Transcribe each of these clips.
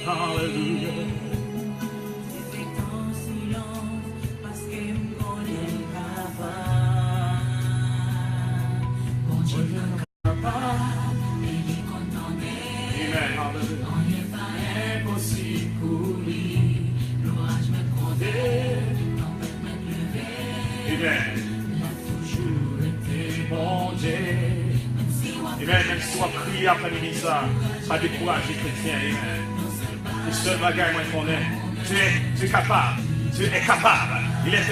Alléluia. Même si on prie après-midi ça, pas décourager chrétien, amen. Le seul bagage moi qu'on est, tu es capable, tu es capable, il est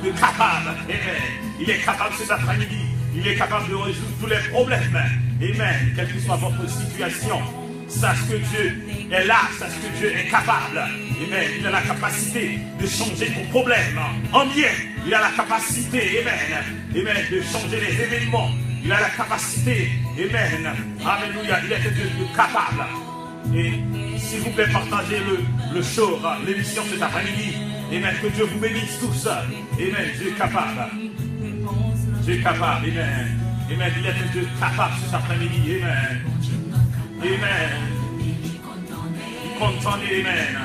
de capable, amen. Il est capable cet après-midi, il est capable de résoudre tous les problèmes, amen. Quelle que soit votre situation, sache que Dieu est là, sache que Dieu est capable, amen. Il a la capacité de changer ton problème en bien, il a la capacité, amen, amen, de changer les événements. Il a la capacité, amen, alléluia, il est capable. Et s'il vous plaît, partagez le show, l'émission cet après-midi, amen, que Dieu vous bénisse tous, amen, Dieu est capable. Dieu est capable, amen, amen, il est Dieu capable cet après-midi, amen, amen, il content, amen,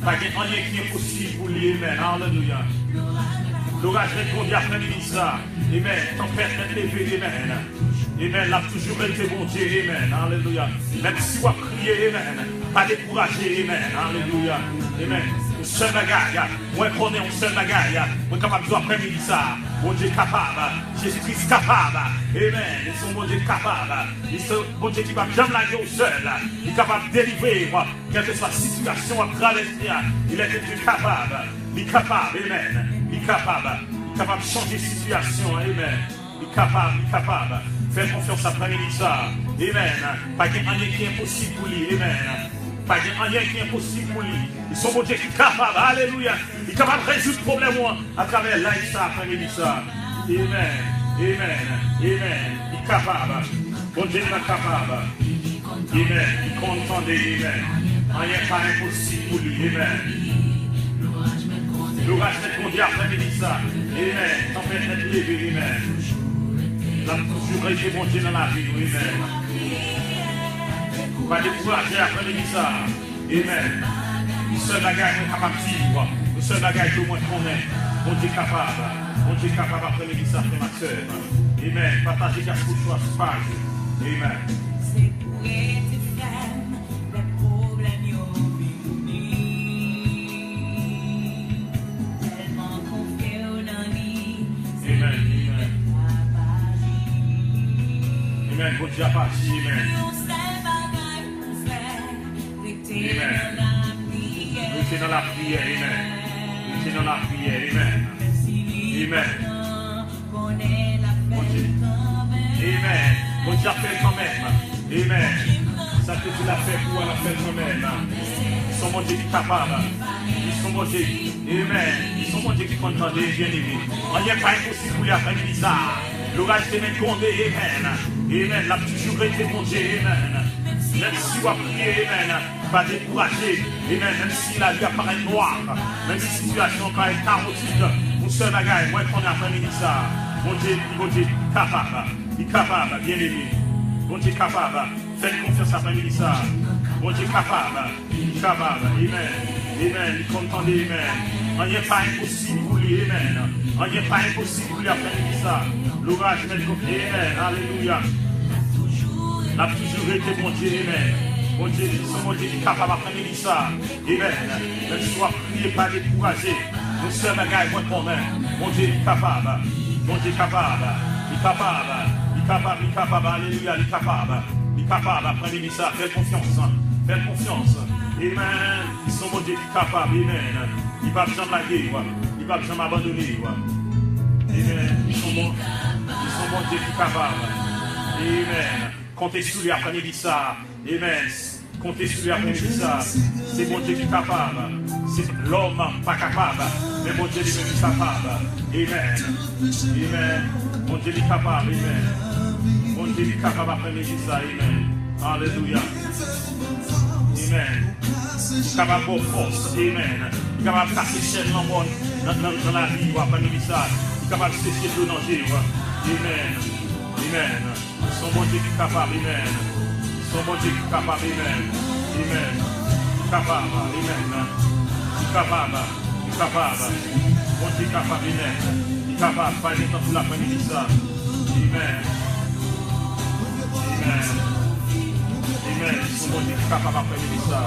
pas qu'il y ait rien qui est possible pour lui, amen, alléluia. L'orage répondit après-midi ça. Amen. Tempête est levée. Amen. Amen. L'a toujours été bon Dieu. Amen. Alléluia. Même si vous priez. Amen. Pas décourager. Amen. Alléluia. Amen. Un seul bagage. Moi, je connais un seul bagage. Moi, capable de après-midi ça. Mon Dieu est capable. Jésus-Christ capable. Amen. Ils sont mon Dieu capable. Ils sont mon Dieu qui va jamais la gueule seul. Il est capable de délivrer. Quelle que soit la situation à traverser. Il est Dieu capable. Il est capable. Amen. Il est capable de changer de situation, amen. Il est capable. Fais confiance après-midi ça, amen. Pas qu'il y ait rien qui est impossible pour lui, amen. Pas qu'il y ait rien qui est impossible pour lui. Ils sont bon Dieu qui est capable, alléluia. Il est capable de résoudre le problème à travers l'aïe ça après-midi ça. Amen, amen, amen. Il est capable. Bon Dieu est capable. Amen. Il est content, amen. Rien n'est pas impossible pour lui, amen. L'orage est conduit après-midi ça. Amen. Tempête est levée, amen. La toujours été bon Dieu dans la vie, amen. Pas décourager après-midi ça. Amen. Le seul bagage est capable de vivre. Le seul bagage que moi je connais. Mon Dieu est capable. Mon Dieu est capable après-midi ça, frère ma soeur. Amen. Partagez quelque chose sur la page. Amen. C'est pour être ferme, les problèmes y'ont Amen. Bon Dieu a parti. Amen. Amen. Restez dans la prière. Amen. Restez dans la prière. Amen. Amen. Bon Dieu. Amen. Bon Dieu a fait quand même. Amen. Ça que tu l'as fait pour la faire quand même. Ils sont mon Dieu qui est capable. Ils sont mon Dieu. Amen. Ils sont mon Dieu qui comptent bien aimé. On n'y a pas impossible pour les après-midi ça. L'orage est même condé, amen. Amen. La toujours été mon Dieu, amen. Même si vous priez, amen. Pas décourager, amen. Même si la vie apparaît noire, même si la situation paraît chaotique, mon seul bagage, moi, qu'on a après-midi ça. Mon Dieu, capable. Il est capable, bien aimé. Mon Dieu, capable. Faites confiance après-midi ça. Mon Dieu, capable. Il est capable, amen. Amen. Il content, amen. On n'y est pas impossible pour lui, amen. On n'y est pas impossible pour lui après-midi ça. L'orage met le côté, amen. Alléluia. La toujours été mon Dieu, amen. Mon Dieu, mon Dieu qui est capable après-midi ça. Amen. Même si vous priez, pas décourager. Nous sommes bagaille, moi qu'on est. Mon Dieu est capable. Mon Dieu est capable. Il est capable. Il est capable. Il est capable. Alléluia. Il est capable. Il est capable après-midi ça. Faites confiance. Faites confiance. Amen. Ils sont mon Dieu qui est capable. Amen. Il ne va jamais laguer. Il ne va jamais abandonner. Amen. Ils sont mon Dieu qui est capable. Amen. Comptez sur lui après-midi ça. Amen. Comptez sur lui après-midi ça. C'est mon Dieu qui est capable. C'est l'homme pas capable. Mais mon Dieu lui-même est capable. Amen. Amen. Mon Dieu est capable. Amen. Mon Dieu est capable après-midi ça. Amen. Alléluia. Amen. Il est capable de force. Amen. Il est capable de casser chaîne dans la vie. Après-midi ça. Il est capable de sécher le danger. Amen. Amen. Son bon Dieu qui est capable, amen. Son bon Dieu qui est capable, amen. Amen. capable, amen. Capable, capable. Bon Dieu capable, amen. Capable, pas le temps pour l'après-midi ça. Amen. Amen. Amen. Son bon Dieu capable après-midi ça.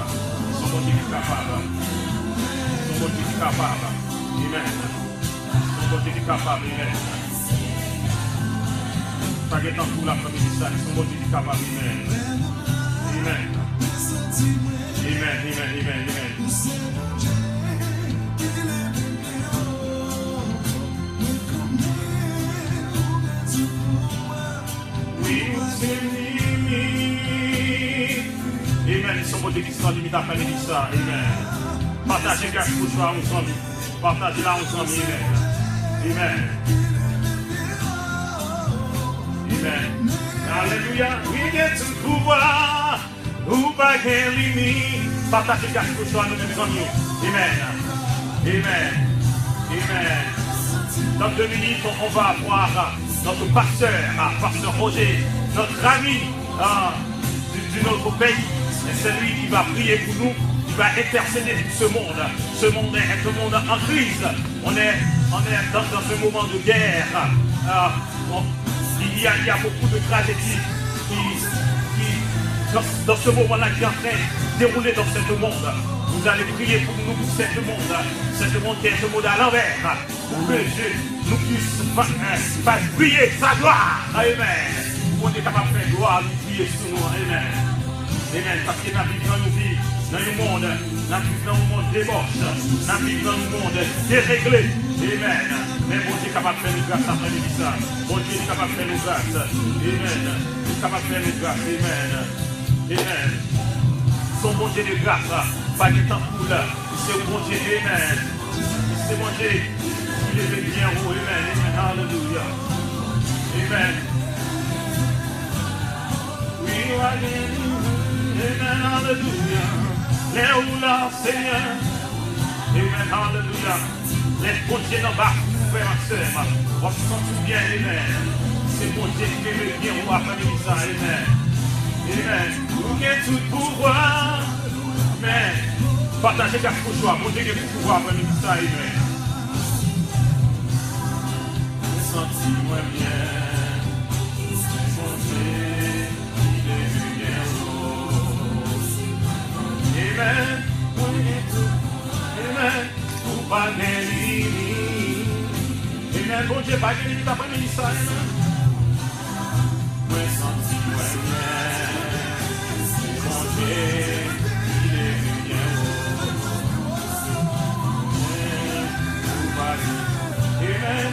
Son bon Dieu capable. Son bon Dieu capable. Amen. Son bon Dieu capable, amen. Pas le temps pour l'après-midi ça. Son bon Dieu capable, amen. Amen. Amen, amen, amen, amen. Amen. Son bon Dieu qui sera limite après midi ça. Amen. Partagez grâce pour toi ensemble. Partagez là ensemble. Amen. Amen. Amen. Alléluia. Oui, Dieu tout pouvoir. Ou pas qu'un limite. Partagez grâce pour toi nous mêmes amis. Amen. Amen. Amen. Dans 2 minutes, on va voir notre pasteur, pasteur Roger, notre ami de notre pays. Et c'est lui qui va prier pour nous, qui va intercéder pour ce monde. Ce monde est un monde en crise. On est dans un moment de guerre. Il y a beaucoup de tragédies qui dans ce moment-là, qui est en train de dérouler dans ce monde. Vous allez prier pour nous, pour ce monde qui est un monde à l'envers, pour que Dieu nous puisse faire briller sa gloire. Amen. On est capable de faire gloire, nous prier sur nous. Amen. Amen. Parce que nous vivons dans le monde, nous vivons dans le monde débauche, nous vivons dans le monde déréglé. Amen. Mais bon Dieu est capable de faire nous grâce après-midi ça. Bon Dieu est capable de faire nous grâce. Amen. Il est capable de faire nous grâce. Amen. Amen. Son bon Dieu de grâce, pas de temps pour là. C'est un bon Dieu. Amen. C'est mon Dieu. Il est bien haut. Amen. Amen. Alléluia. Amen. Oui, amen. Alléluia. Les où là, Seigneur. Amen. Alléluia. Les bons dieux n'ont pas frère et sœur. On se sent bien. Amen. C'est mon Dieu qui est bien haut après ça. Amen. Amen. Vous avez tout pouvoir. Amen. Partagez quelque chose. Mon Dieu qui a tout pouvoir après ça. Amen. Senti-moi bien. Mon Dieu, il est bien haut. Amen. Amen. Pour pas gagner. Amen. Bon Dieu, pas gagner après ça. Amen. Moi, senti-moi bien. Mon Dieu, il est bien haut. Pour pas gagner. Amen.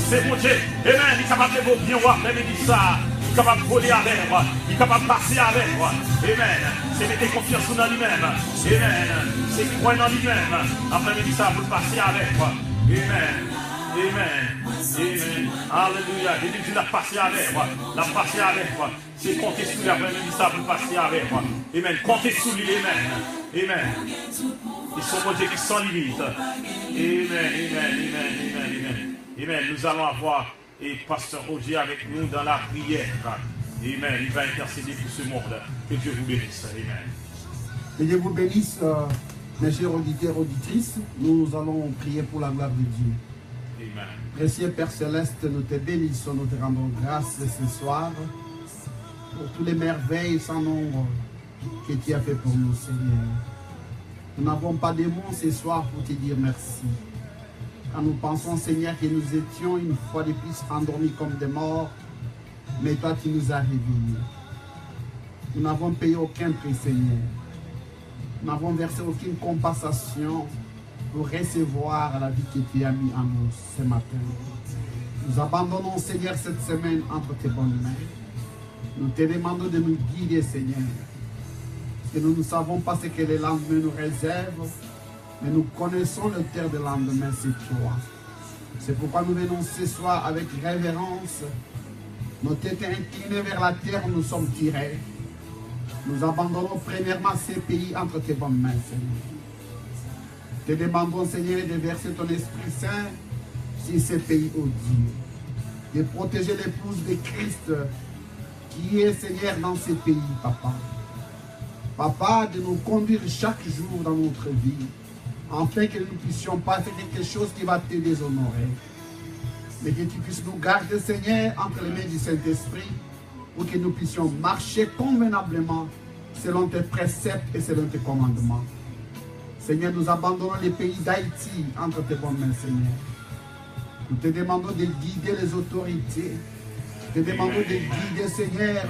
C'est mon Dieu. Amen. Il est capable de vous bien voir, même il dit ça. Il est capable de voler avec moi. Il est capable de passer avec moi. Amen. C'est mettre confiance dans lui-même. Amen. C'est croire dans lui-même. Après, il dit ça pour passer avec moi. Amen. Amen. Amen. Alléluia. Il dit la passer avec moi. La passer avec moi. C'est compter sur lui. Après, il dit ça pour passer avec moi. Amen. Comptez sur lui. Amen. Amen. Ils sont mon Dieu qui sont limite. Amen. Amen. Amen. Amen. Amen. Amen. Nous allons avoir et pasteur Roger avec nous dans la prière. Amen. Il va intercéder pour ce monde. Que Dieu vous bénisse. Amen. Que Dieu vous bénisse, mes chers auditeurs et auditrices. Nous allons prier pour la gloire de Dieu. Amen. Précieux Père Céleste, nous te bénissons, nous te rendons grâce ce soir pour toutes les merveilles sans nombre que tu as fait pour nous, Seigneur. Nous n'avons pas de mots ce soir pour te dire merci. Quand nous pensons, Seigneur, que nous étions une fois de plus endormis comme des morts, mais toi, tu nous as réveillés. Nous n'avons payé aucun prix, Seigneur. Nous n'avons versé aucune compensation pour recevoir la vie que tu as mis en nous ce matin. Nous abandonnons, Seigneur, cette semaine entre tes bonnes mains. Nous te demandons de nous guider, Seigneur. Parce que nous ne savons pas ce que le lendemain nous réserve, mais nous connaissons le terre de lendemain, c'est toi. C'est pourquoi nous venons ce soir avec révérence, nos têtes inclinées vers la terre où nous sommes tirés. Nous abandonnons premièrement ces pays entre tes bonnes mains, Seigneur. Te demandons, Seigneur, de verser ton Esprit Saint sur ces pays, oh Dieu. De protéger l'épouse de Christ qui est Seigneur dans ces pays, Papa. Papa, de nous conduire chaque jour dans notre vie, afin que nous ne puissions pas faire quelque chose qui va te déshonorer. Mais que tu puisses nous garder, Seigneur, entre les mains du Saint-Esprit, pour que nous puissions marcher convenablement selon tes préceptes et selon tes commandements. Seigneur, nous abandonnons les pays d'Haïti entre tes bonnes mains, Seigneur. Nous te demandons de guider les autorités. Nous te demandons de guider, Seigneur,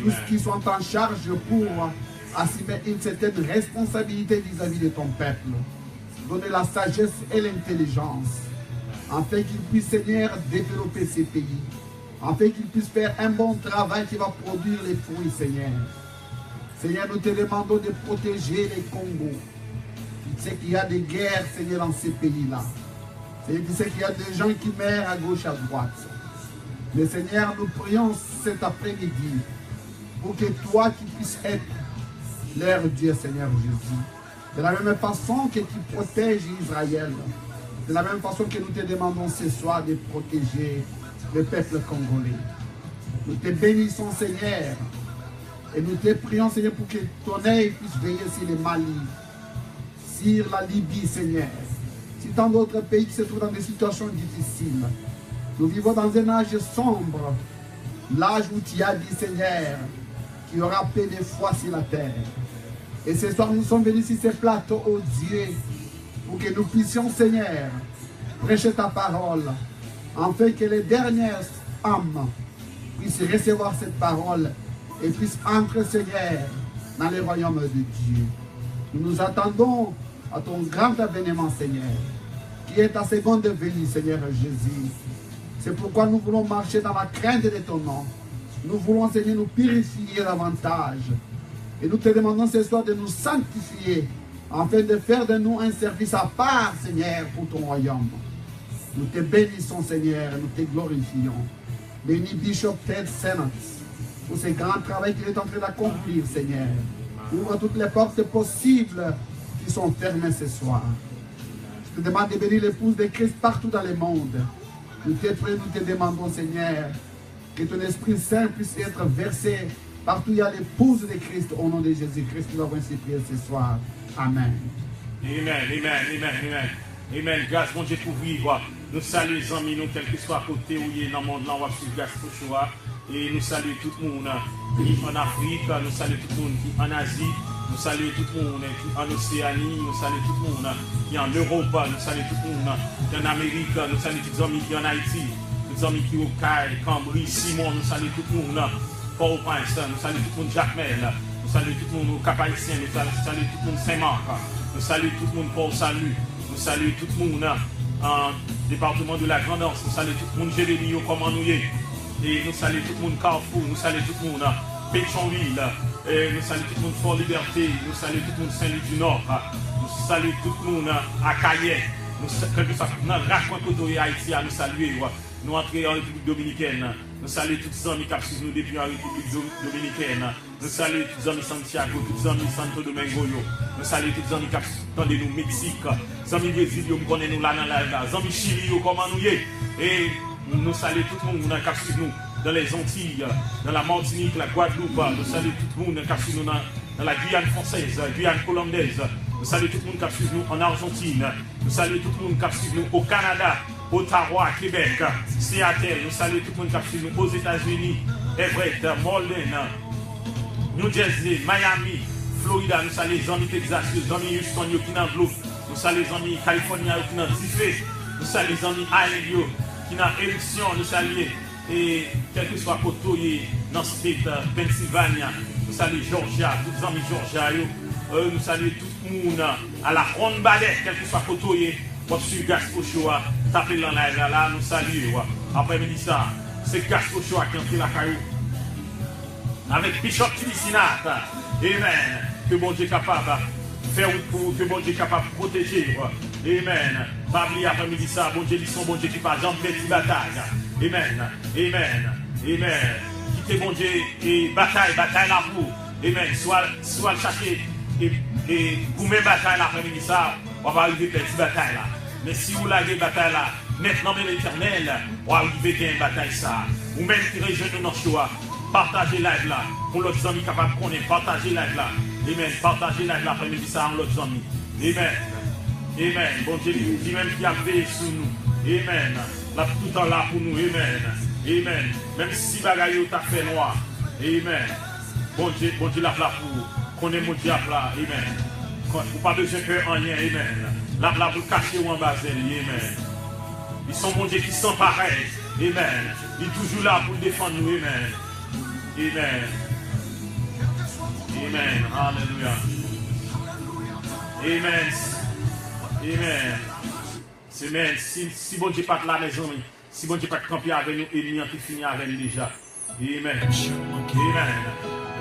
tous ceux qui sont en charge pour assumer une certaine responsabilité vis-à-vis de ton peuple. Donner la sagesse et l'intelligence, afin qu'ils puissent, Seigneur, développer ces pays, afin qu'ils puissent faire un bon travail qui va produire les fruits, Seigneur. Seigneur, nous te demandons de protéger les Congos. Tu sais qu'il y a des guerres, Seigneur, dans ces pays-là. Seigneur, tu sais qu'il y a des gens qui meurent à gauche, à droite. Mais Seigneur, nous prions cet après-midi pour que toi, tu puisses être leur Dieu, Seigneur Jésus. De la même façon que tu protèges Israël, de la même façon que nous te demandons ce soir de protéger le peuple congolais. Nous te bénissons, Seigneur, et nous te prions, Seigneur, pour que ton œil puisse veiller sur le Mali, sur la Libye, Seigneur, sur tant d'autres pays qui se trouvent dans des situations difficiles. Nous vivons dans un âge sombre, l'âge où tu as dit, Seigneur, qu'il y aura peu de foi sur la terre. Et ce soir, nous sommes venus sur ces plateaux, oh Dieu, pour que nous puissions, Seigneur, prêcher ta parole, afin que les dernières âmes puissent recevoir cette parole et puissent entrer, Seigneur, dans le royaume de Dieu. Nous nous attendons à ton grand avènement, Seigneur, qui est ta seconde venue, Seigneur Jésus. C'est pourquoi nous voulons marcher dans la crainte de ton nom. Nous voulons, Seigneur, nous purifier davantage. Et nous te demandons ce soir de nous sanctifier, afin de faire de nous un service à part, Seigneur, pour ton royaume. Nous te bénissons, Seigneur, et nous te glorifions. Bénis Bishop Ted Sennett pour ce grand travail qu'il est en train d'accomplir, Seigneur. Ouvre toutes les portes possibles qui sont fermées ce soir. Je te demande de bénir l'épouse de Christ partout dans le monde. Nous te demandons, Seigneur, que ton Esprit Saint puisse être versé partout où il y a l'épouse de Christ, au nom de Jésus-Christ. Nous avons ainsi prié ce soir. Amen. Amen, amen, amen, amen. Amen. Grâce, mon Dieu, pour vivre. Nous saluons les amis, nous, quel que soit à côté où il est dans le monde, là, on va suivre grâce pour choix. Et nous saluons tout le monde qui en Afrique, nous saluons tout le monde qui en Asie, nous saluons tout le monde qui en Océanie, nous saluons tout le monde qui en Europe, nous saluons tout le monde qui en Amérique, nous saluons tous les amis qui en Haïti, tous les amis qui au Caille, Cambry, Simon, nous saluons tout le monde. Port-au-Prince, nous saluons tout le monde Jacmel, nous saluons tout le monde au Cap-Haïtien, nous saluons tout le monde Saint-Marc, nous saluons tout le monde Port-Salut, nous saluons tout le monde en département de la Grandance, nous saluons tout le monde Jérémie, comment nous y est, et nous saluons tout le monde Carrefour, nous saluons tout le monde Pétionville, et nous saluons tout le monde Fort-Liberté, nous saluons tout le monde Saint-Louis du Nord, nous saluons tout le monde à Cayenne, nous saluons Haïti à nous saluer, nous entrons en République Dominicaine. Nous saluons tous les amis qui nous depuis la République Dominicaine. Nous saluons tous les amis Santiago, tous les amis Santo Domingo. Nous saluons tous les amis qui sont dans le Mexique. Les amis Brésil, nous connaissons là dans la les amis Chili, comment nous y est. Et nous saluons tout le monde qui nous dans les Antilles, dans la Martinique, la Guadeloupe. Nous saluons tout le monde qui nous dans la Guyane française, la Guyane colombaise. Nous saluons tout le monde qui nous en Argentine. Nous saluons tout le monde qui nous au Canada. Ottawa, Québec, Seattle, nous saluons tout le monde qui nous aux États-Unis, Everett, Malden, New Jersey, Miami, Florida, nous saluons les amis Texas, les amis Houston qui sont dans l'eau, nous saluons les amis Californie qui sont dans Tifé, nous saluons les amis Island qui sont dans Éruption, nous saluons et quel que soit côté dans le state Pennsylvania, nous saluons Georgia, tous les amis Georgia, nous saluons tout le monde à la Ronde Badet, quel que soit côté. Pour suivre Gaspochoa, taper dans la là, nous saluons. Après-midi, ça, c'est Gaspochoa qui entre la caillou. Avec Bishop Tilisinat. Amen. Que bon Dieu est capable de faire pour, que bon Dieu est capable de protéger. Amen. Pas oublier après-midi, ça, bon Dieu, son bon Dieu qui parle, j'en petite bataille. Amen. Amen. Amen. Quittez bon Dieu et bataille là pour. Amen. Soit chercher et pour mes batailles l'après-midi, ça, on va arriver à cette bataille là. Mais si vous l'avez bataille là, Maintenant, même l'éternel, on va arriver bien une bataille ça. Ou même qui rejoignent nos choix. Partagez live là. Pour l'autre amis capable de connaître. Partagez live là. Amen. Partagez live là. Après-midi ça, en l'autre amis. Amen. Amen. Bon Dieu, dit même qui a veillé sur nous. Amen. Là, tout le temps là pour nous. Amen. Amen. Même si bagaille t'a fait noir. Amen. Bon Dieu là pour qu'on ait mon Dieu là. Amen. Vous pas besoin de faire rien. Amen. Là pour cacher ou en bas. Amen. Ils sont mon Dieu qui sont pareils. Amen. Il est toujours là pour défendre nous. Amen. Amen. Amen. Alléluia. Amen. Amen. Amen. Si bon Dieu pas de la maison, si bon Dieu pas de camper avec nous, il n'y a plus fini avec nous déjà. Amen. Amen.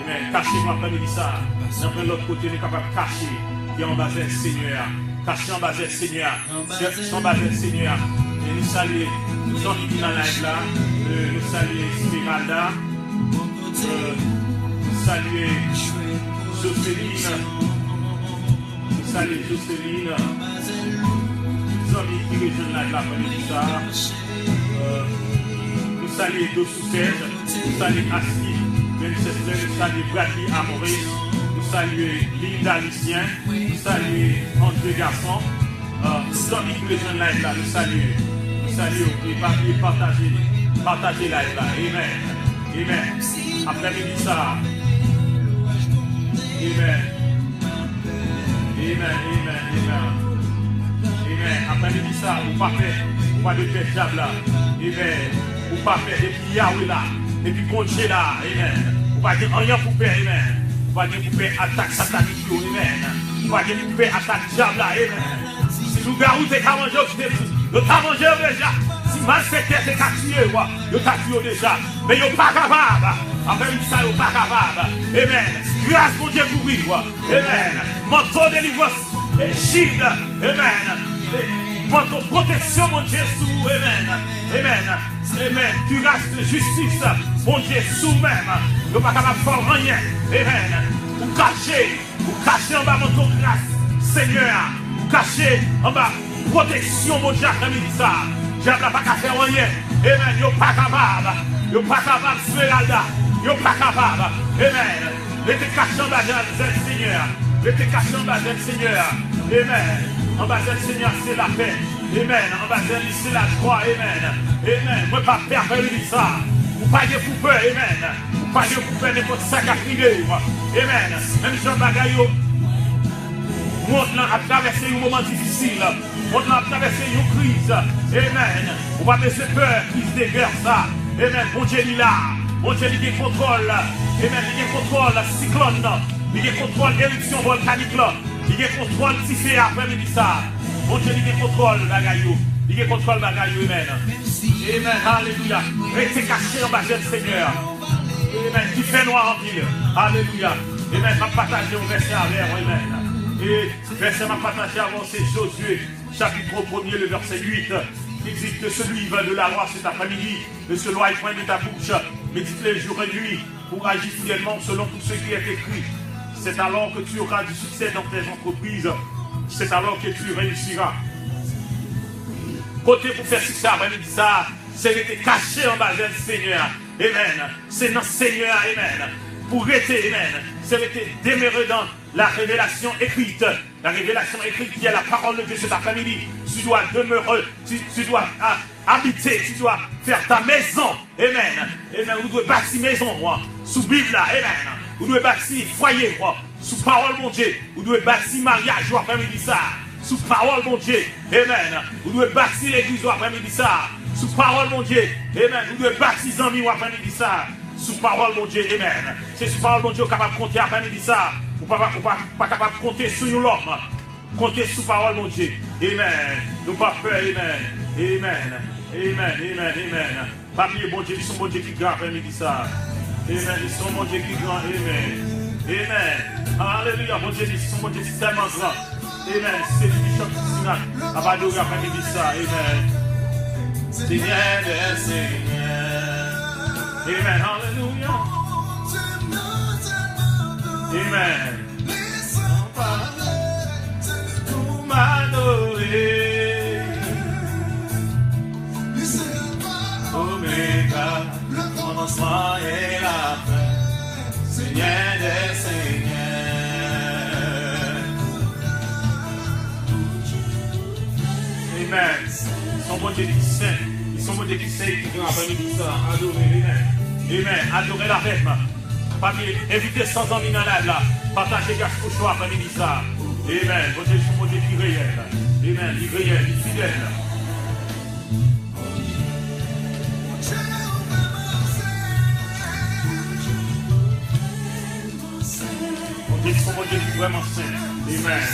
Amen. Cachez-moi après-midi ça. Dans l'autre côté, nous sommes capables de cacher. Qui est en bas du Seigneur. Cacher en bas du Seigneur. En bas du Seigneur. Et nous saluons tous les amis qui sont dans la live là. Nous saluons Esmeralda. Nous saluons Jocelyne. Nous saluons Jocelyne. Tous les amis qui rejoignent la live là pour nous ça. Nous saluons Dossoucette. Nous saluons Asti. Nous saluons Bradley Amoré. Nous saluons Linda Lucien. Nous saluons André Garçon. Tous les amis qui rejoignent la live là. Nous saluons. Salut et partagez live là. Amen. Amen. Après-midi ça. Amen. Amen. Amen. Amen. Amen. Après-midi ça, vous pas faire, pas de faire diable là. Amen. Vous pas faire, et puis Yahweh là. Et puis Dieu là. Amen. Vous pas dire rien pour faire. Amen. Vous pas dire pour faire attaque satanique. Amen. Vous pas dire pour faire attaque diable là. Amen. Si nous garous t'es qu'à manger, vous t'as mangé déjà. Si mal c'est que c'est qu'à tuer, vous t'as tué déjà. Mais vous pas capable. Après ça, vous pas capable. Amen. Grâce pour Dieu pour vivre. Amen. Manteau de délivrance et shield. Amen. Manteau de protection, mon Dieu, sous. Amen. Amen. Amen. Grâce de justice, mon Dieu, sous même. Vous pas capable de faire rien. Amen. Vous cachez en bas manteau de grâce, Seigneur. Vous cachez en bas. Protection, mon Dieu, comme il dit ça. Diable n'a pas qu'à faire rien. Amen. Yo pas capable. Yo pas capable, Smeralda. Yo pas capable. Amen. Mettez caché en bas de Seigneur. Mettez caché en bas de Seigneur. Amen. En bas de Seigneur, c'est la paix. Amen. En bas de c'est la joie. Amen. Amen. Moi, pas peur, comme il dit ça. Vous pas de pour peur. Amen. Vous pas de pour peur, n'importe ça qu'à prier. Amen. Même Jean Bagayo. Monde a traversé un moment difficile. Monde a traversé une crise. Amen. On va laisser peur, crise de guerre ça. Amen. Bon Dieu est là. Bon Dieu il contrôle. Amen. Il contrôle cyclone. Il contrôle éruption volcanique là. Il contrôle si c'est après-midi ça. Bon Dieu il contrôle bagaillou. Il contrôle bagaillou. Amen. Amen. Alléluia. Restez caché en bas du Seigneur. Amen. Qui fait noir en ville. Alléluia. Amen. On va partager un verset avec. Amen. Et verset m'a partagé avant, c'est Josué, chapitre 1er, le verset 8. Il dit que celui va de la loi cet après-midi, de ce loi est point de ta bouche, médite les jours et nuits, pour agir fidèlement selon tout ce qui est écrit. C'est alors que tu auras du succès dans tes entreprises, c'est alors que tu réussiras. Côté pour faire succès après-midi, ça, c'est d'être caché en bas du Seigneur. Amen. C'est dans le Seigneur, amen. Pour rester, amen. C'est d'être demeuré dans la révélation écrite. La révélation écrite qui est la parole de Dieu cet après-midi. Tu dois demeurer, tu dois habiter, tu dois faire ta maison. Amen. Amen. Vous devez bâtir maison, moi. Sous Bible là, amen. Vous devez bâtir foyer, moi. Sous parole, mon Dieu. Vous devez bâtir mariage, après-midi ça. Sous parole, mon Dieu. Amen. Vous devez bâtir l'église, après-midi ça. Sous parole, mon Dieu. Amen. Vous devez bâtir amis, après-midi ça. Sous parole, mon Dieu. Amen. C'est sous parole, mon Dieu, capable de compter après-midi ça. Vous pas capable de compter sur nous l'homme. Comptez sous parole, mon Dieu. Amen. Nous pas peur. Amen. Amen. Amen. Amen. Amen. Papier, bon Dieu, ils sont mon Dieu qui grand après-midi ça. Amen. Ils sont mon Dieu qui grand. Amen. Amen. Alléluia. Mon Dieu, ils sont mon Dieu qui tellement grand. Amen. C'est le bishop qui s'y abadoura après-midi ça. Amen. Seigneur des Seigneurs. Amen. Alléluia. Amen. Pour m'adorer. commencement et la fin, Seigneur des Seigneurs. Amen. Ils sont bon Dieu qui saint. Ils sont bon Dieu qui saint, qui vient après-midi ça. Adorez, amen. Amen. Adorez la fête. Invitez 100 amis dans la là. Partagez gâche pour choix après-midi ça. Amen. Bon Dieu, son bon Dieu qui réel. Amen. Il réel, il fidèle. Bon Dieu, son bon Dieu qui est vraiment saint. Amen.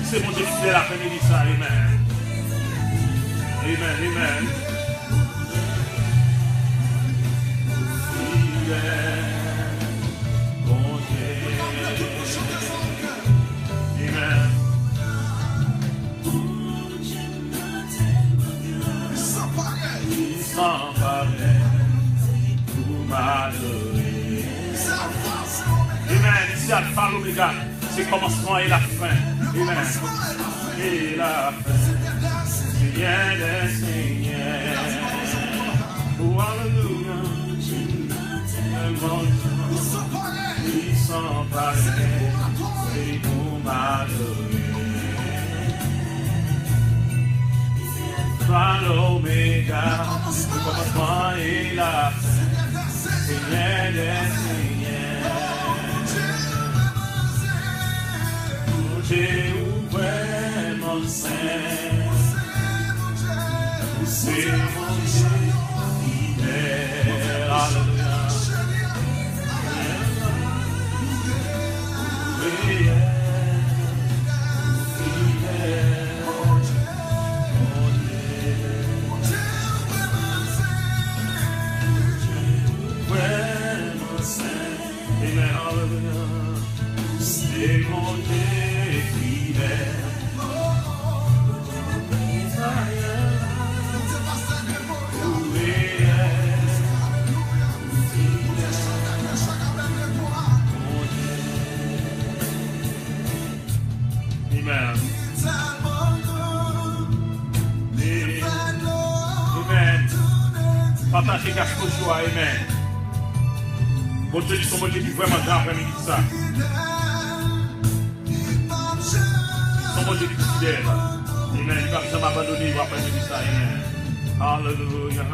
C'est mon Dieu qui fait l'après-midi ça, amen. Amen, amen. Il est bon Dieu. Amen. Il s'en paraît pour m'adorer. Amen. Ici à Alpha l'Oméga, c'est commencement et la fin. Amen. Et la fin, Seigneur des Seigneurs. Oh, alléluia. Ils sont pareils, c'est pour m'adorer. Alpha l'Oméga, le commencement et la fin, Seigneur des Seigneurs. J'ai ouvert mon sein, c'est mon Dieu fidèle, alléluia. Amen, alléluia. C'est mon Dieu fidèle. Amen. Amen. Partagez cache pour joie. Amen. Bon Dieu, son bon Dieu qui est vraiment grand après-midi ça. Son bon Dieu qui est fidèle. Amen. Il va jamais abandonner après-midi ça. Amen. Alléluia.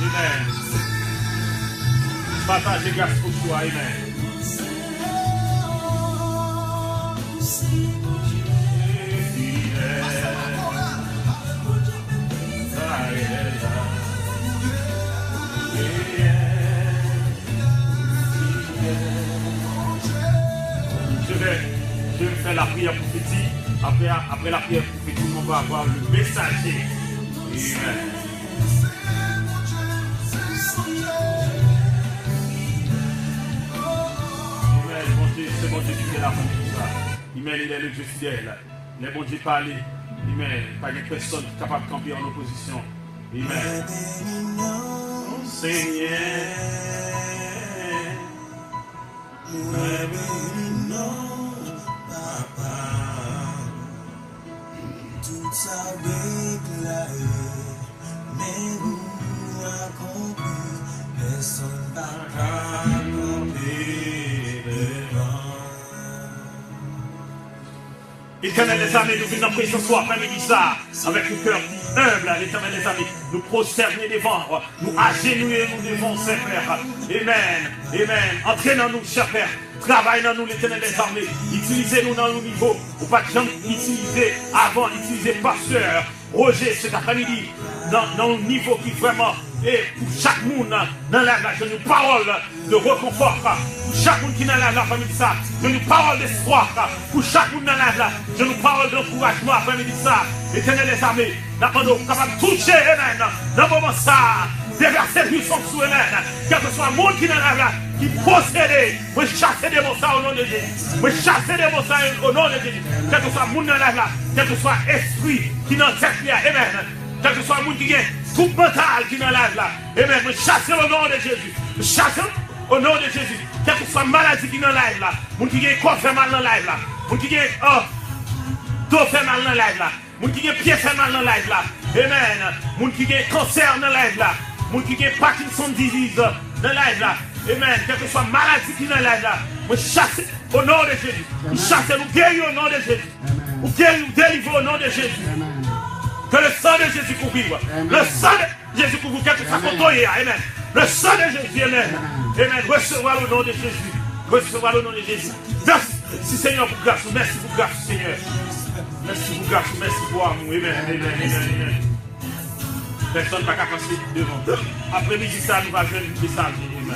Amen. Partagez grâce pour toi. Amen. Je vais faire la prière prophétique. Après la prière prophétique, on va avoir le messager. Amen. C'est bon Dieu qui fait la famille. Amen, il est le Dieu fidèle. Les bon Dieu parler. Amen. Pas de personne capable de camper en opposition. Amen. Seigneur. Papa. Tout ça déclaré. Mais nous accompli. Personne n'a Éternel les amis, nous venons prier ce soir, après-midi ça, avec le cœur humble, l'éternel les amis, nous prosterner devant, nous agenouiller nous devant, Père. Amen, amen. Entraînons-nous, cher Père. Travaille dans nous, l'éternel des armées. Utilisez-nous dans nos niveaux. Ou pas de gens utiliser avant, utiliser pasteur. Roger, cet après-midi, dans le niveau qui vraiment est pour chaque monde dans la je nous parole de réconfort. Pour chaque monde qui est dans la après-midi ça, je nous parole d'espoir. Pour chaque monde dans la je nous parole d'encouragement après-midi ça. Éternel des armées, nous sommes capables de toucher, amen. Dans le moment ça, déverser puissance sur amen. Quel que soit le monde qui est dans la qui possède, moi chasser des mots ça au nom de Jésus. Moi chasser des mots ça au nom de Jésus. Quel que soit le monde dans la quel que soit esprit qui est dans cette vie, amen. Quel que soit le monde qui est troupe mentale qui est dans la amen. Moi chasser au nom de Jésus. Chasser au nom de Jésus. Quel que soit la maladie qui est dans la monde qui est corps fait mal dans la Moun qui gagne, oh, dos fait mal dans la live là. Moun qui gagne pied fait mal dans la live là. Amen. Moun qui gagne cancer dans la live là. Moun qui gagne Parkinson disease dans la live là. Amen. Quelle que soit maladie qui est dans la live là. Moi chasse au nom de Jésus. Nous chassons, nous guérissons au nom de Jésus. Nous guérissons, nous délivrons au nom de Jésus. Que le sang de Jésus couvre. Le sang de Jésus couvre. Quel que soit ton toyer. Amen. Le sang de Jésus. Amen. Amen. Recevoir au nom de Jésus. Recevoir au nom de Jésus. Merci Seigneur pour grâce. Merci pour grâce Seigneur. Merci pour grâce. Merci pour amour. Amen. Amen. Amen. Personne n'a qu'à passer devant. Après-midi, ça nous va jouer une message. Amen.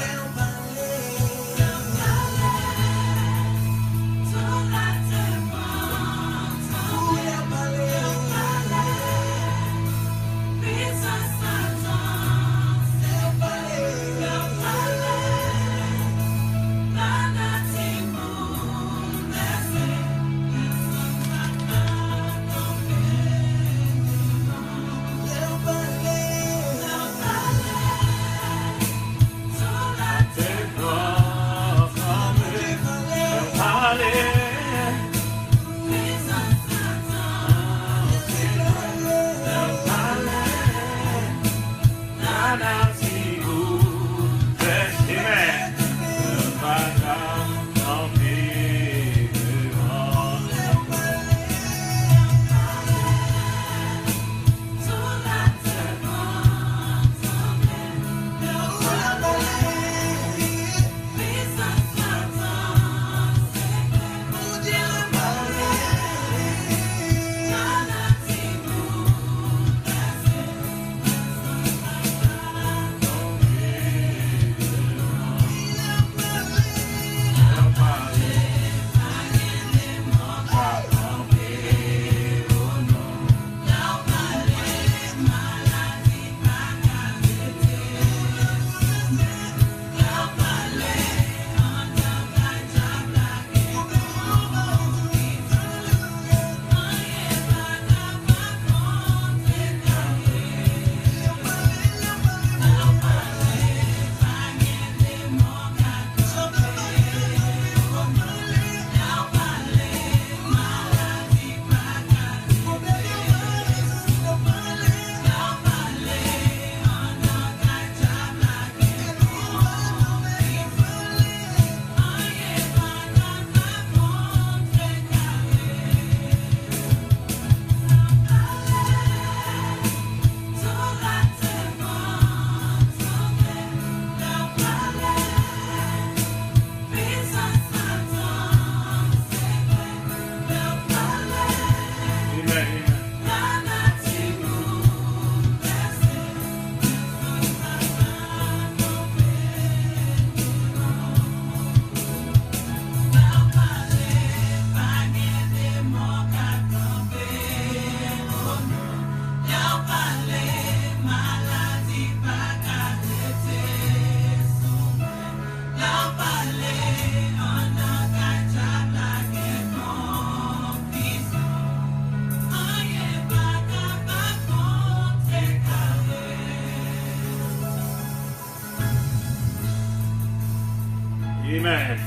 Amen.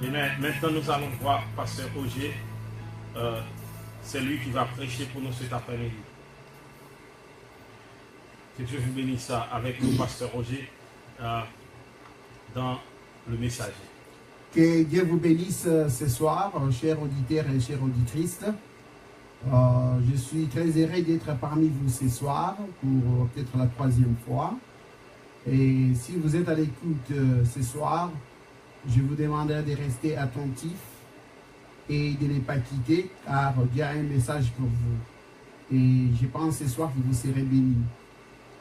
Amen. Maintenant, nous allons voir Pasteur Roger. C'est lui qui va prêcher pour nous cet après-midi. Que Dieu vous bénisse avec nous, Pasteur Roger, dans le message. Que Dieu vous bénisse ce soir, chers auditeurs et chères auditrices. Je suis très heureux d'être parmi vous ce soir pour peut-être la 3e fois. Et si vous êtes à l'écoute ce soir, je vous demanderai de rester attentif et de ne pas quitter, car il y a un message pour vous. Et je pense ce soir que vous serez bénis.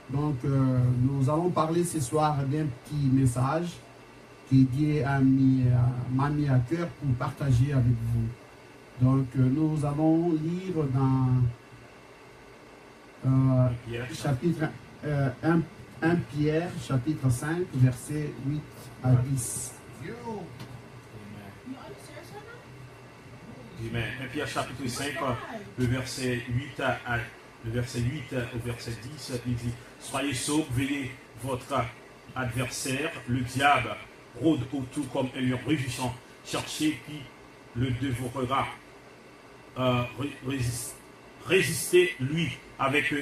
Donc, nous allons parler ce soir d'un petit message que Dieu m'a mis à cœur pour partager avec vous. Donc, nous allons lire dans chapitre 1 Pierre, chapitre 5, versets 8 à 10. Amen. 1 Pierre, chapitre 5, le verset 8 au verset 10, il dit « Soyez sobres, veillez votre adversaire, le diable, rôde autour comme un lion rugissant, chercher, puis le dévorera. Résistez lui avec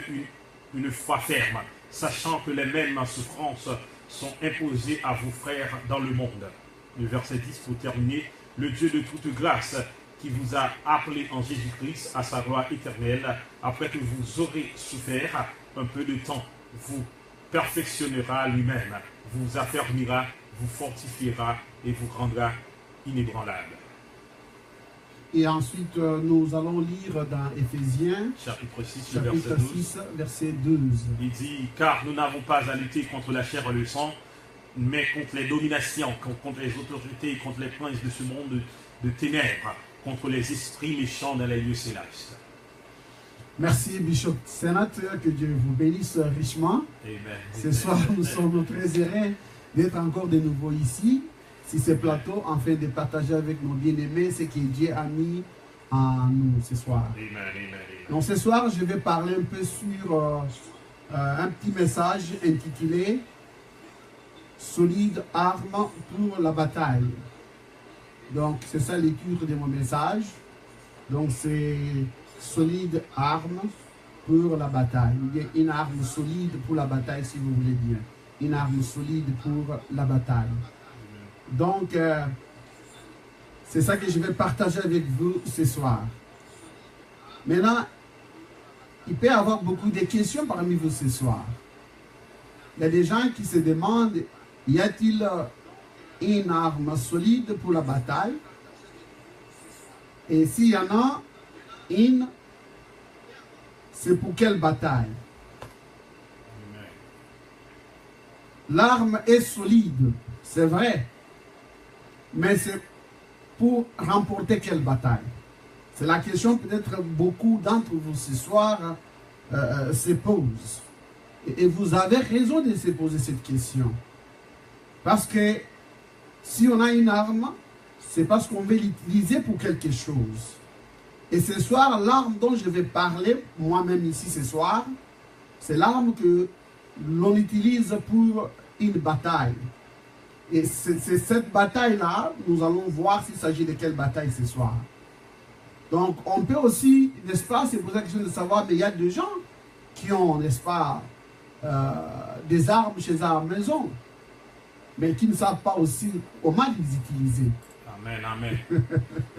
une foi ferme, sachant que les mêmes souffrances sont imposées à vos frères dans le monde. Le verset 10 pour terminer. Le Dieu de toute grâce qui vous a appelé en Jésus-Christ à sa gloire éternelle, après que vous aurez souffert un peu de temps, vous perfectionnera lui-même, vous affermira, vous fortifiera et vous rendra inébranlable. Et ensuite, nous allons lire dans Éphésiens, Chapitre 6, chapitre verset 12. 6, verset 12. Il dit, car nous n'avons pas à lutter contre la chair et le sang, mais contre les dominations, contre les autorités, contre les princes de ce monde de ténèbres, contre les esprits méchants dans les lieux célestes. Merci, Bishop Sénateur, que Dieu vous bénisse richement. Amen. Ce soir, nous sommes très heureux d'être encore de nouveau ici, sur ce plateau, afin de partager avec nos bien-aimés ce que Dieu a mis en nous ce soir. Amen, amen, amen. Donc ce soir, je vais parler un peu sur un petit message intitulé « Solide arme pour la bataille ». Donc c'est ça le titre de mon message. Donc c'est « Solide arme pour la bataille ». Il y a une arme solide pour la bataille, si vous voulez bien. Une arme solide pour la bataille. Donc, c'est ça que je vais partager avec vous ce soir. Maintenant, il peut y avoir beaucoup de questions parmi vous ce soir. Il y a des gens qui se demandent, y a-t-il une arme solide pour la bataille? Et s'il y en a une, c'est pour quelle bataille? L'arme est solide, c'est vrai. Mais c'est pour remporter quelle bataille? C'est la question peut-être beaucoup d'entre vous ce soir se posent. Et vous avez raison de se poser cette question. Parce que si on a une arme, c'est parce qu'on veut l'utiliser pour quelque chose. Et ce soir, l'arme dont je vais parler, moi-même ici ce soir, c'est l'arme que l'on utilise pour une bataille. Et c'est cette bataille-là, nous allons voir s'il s'agit de quelle bataille ce soir. Donc, on peut aussi, n'est-ce pas, c'est pour la question de savoir, mais il y a des gens qui ont, n'est-ce pas, des armes chez eux à la maison, mais qui ne savent pas aussi comment les utiliser. Amen, amen.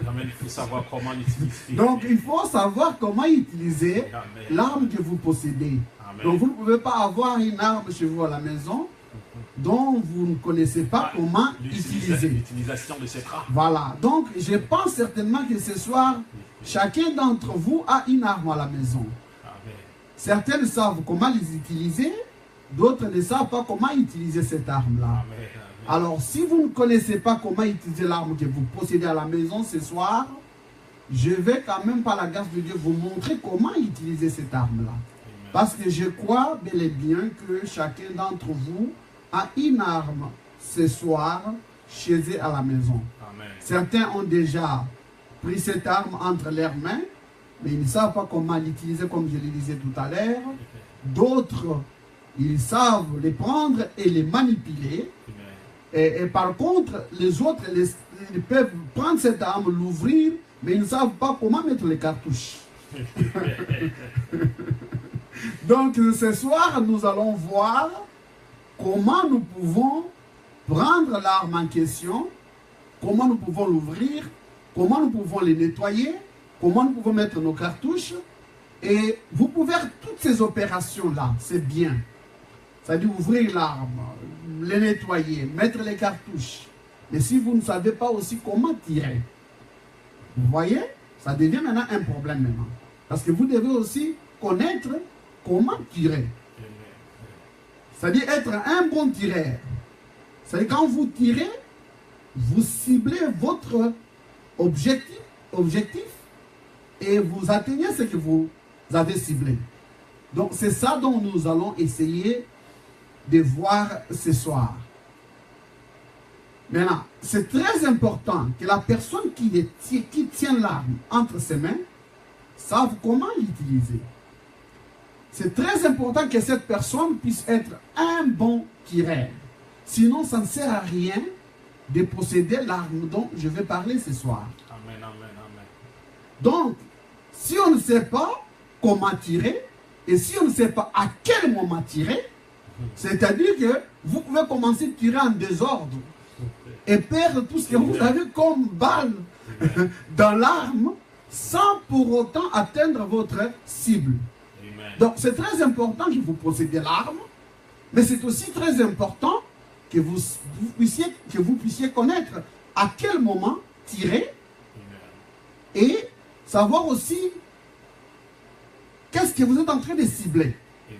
Amen, il faut savoir comment l'utiliser. Donc, il faut savoir comment utiliser l'arme que vous possédez. Amen. Donc, vous ne pouvez pas avoir une arme chez vous à la maison dont vous ne connaissez pas comment utiliser. L'utilisation de cette arme. Voilà. Donc, je pense certainement que ce soir, chacun d'entre vous a une arme à la maison. Amen. Certains savent comment les utiliser, d'autres ne savent pas comment utiliser cette arme-là. Amen, amen. Alors, si vous ne connaissez pas comment utiliser l'arme que vous possédez à la maison ce soir, je vais quand même, par la grâce de Dieu, vous montrer comment utiliser cette arme-là. Parce que je crois bel et bien que chacun d'entre vous a une arme ce soir chez eux à la maison. Amen. Certains ont déjà pris cette arme entre leurs mains, mais ils ne savent pas comment l'utiliser comme je le disais tout à l'heure. D'autres, ils savent les prendre et les manipuler. Et par contre, les autres, ils peuvent prendre cette arme, l'ouvrir, mais ils ne savent pas comment mettre les cartouches. Donc ce soir, nous allons voir comment nous pouvons prendre l'arme en question, comment nous pouvons l'ouvrir, comment nous pouvons les nettoyer, comment nous pouvons mettre nos cartouches. Et vous pouvez faire toutes ces opérations-là, c'est bien. C'est-à-dire ouvrir l'arme, les nettoyer, mettre les cartouches. Mais si vous ne savez pas aussi comment tirer, vous voyez, ça devient maintenant un problème maintenant. Parce que vous devez aussi connaître comment tirer. C'est-à-dire être un bon tireur. C'est-à-dire quand vous tirez, vous ciblez votre objectif et vous atteignez ce que vous avez ciblé. Donc c'est ça dont nous allons essayer de voir ce soir. Maintenant, c'est très important que la personne qui tient l'arme entre ses mains sache comment l'utiliser. C'est très important que cette personne puisse être un bon tireur. Sinon, ça ne sert à rien de posséder l'arme dont je vais parler ce soir. Amen, amen, amen. Donc, si on ne sait pas comment tirer, et si on ne sait pas à quel moment tirer, c'est-à-dire que vous pouvez commencer à tirer en désordre et perdre tout ce que vous avez comme balle dans l'arme sans pour autant atteindre votre cible. Amen. Donc c'est très important que vous possédez l'arme, mais c'est aussi très important que vous puissiez connaître à quel moment tirer Amen. et savoir aussi qu'est-ce que vous êtes en train de cibler. Amen.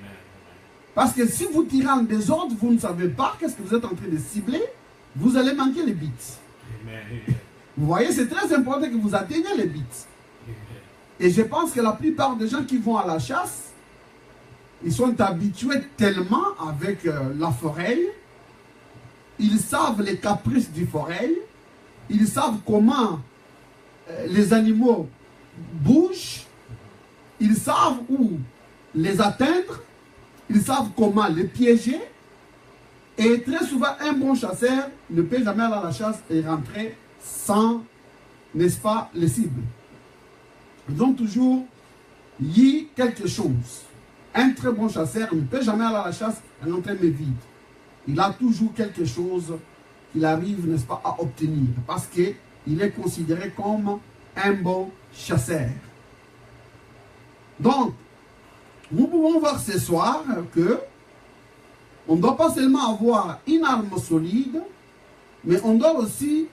Parce que si vous tirez en désordre, vous ne savez pas qu'est-ce que vous êtes en train de cibler, vous allez manquer les bits. Amen. Vous voyez, c'est très important que vous atteigniez les bits. Amen. Et je pense que la plupart des gens qui vont à la chasse, ils sont habitués tellement avec la forêt, ils savent les caprices du forêt, ils savent comment les animaux bougent, ils savent où les atteindre, ils savent comment les piéger. Et très souvent, un bon chasseur ne peut jamais aller à la chasse et rentrer sans, n'est-ce pas, les cibles. Ils ont toujours eu quelque chose. Un très bon chasseur ne peut jamais aller à la chasse et rentrer mais vide. Il a toujours quelque chose qu'il arrive, n'est-ce pas, à obtenir. Parce qu'il est considéré comme un bon chasseur. Donc, nous pouvons voir ce soir que on ne doit pas seulement avoir une arme solide, mais on doit aussi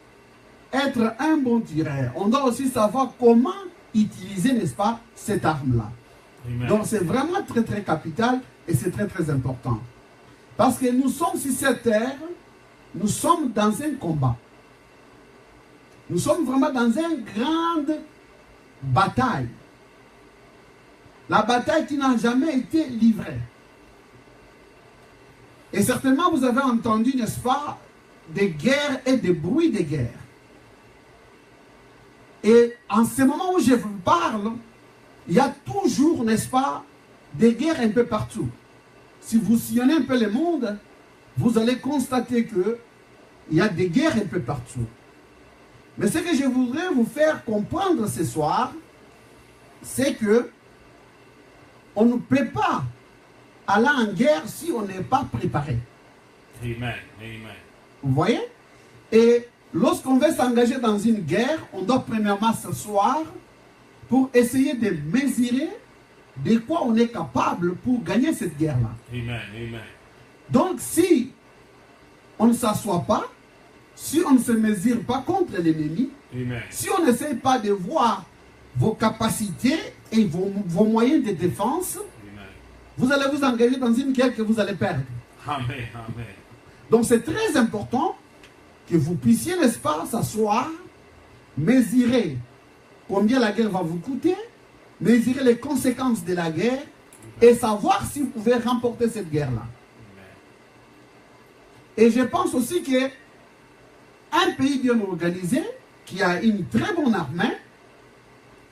être un bon tireur. On doit aussi savoir comment utiliser, n'est-ce pas, cette arme-là. Donc c'est vraiment très très capital et c'est très très important. Parce que nous sommes sur cette terre, nous sommes dans un combat. Nous sommes vraiment dans une grande bataille. La bataille qui n'a jamais été livrée. Et certainement vous avez entendu, n'est-ce pas, des guerres et des bruits de guerre. Et en ce moment où je vous parle, il y a toujours, n'est-ce pas, des guerres un peu partout. Si vous sillonnez un peu le monde, vous allez constater qu'il y a des guerres un peu partout. Mais ce que je voudrais vous faire comprendre ce soir, c'est que on ne peut pas aller en guerre si on n'est pas préparé. Amen. Amen. Vous voyez? Et lorsqu'on veut s'engager dans une guerre, on doit premièrement s'asseoir pour essayer de mesurer de quoi on est capable pour gagner cette guerre-là. Amen. Amen. Donc si on ne s'assoit pas, si on ne se mesure pas contre l'ennemi, Amen. si on n'essaie pas de voir vos capacités et vos moyens de défense, Amen. vous allez vous engager dans une guerre que vous allez perdre. Amen. Amen. Donc c'est très important que vous puissiez, n'est-ce pas, s'asseoir, mesurer combien la guerre va vous coûter, mesurer les conséquences de la guerre et savoir si vous pouvez remporter cette guerre-là. Et je pense aussi que un pays bien organisé, qui a une très bonne armée,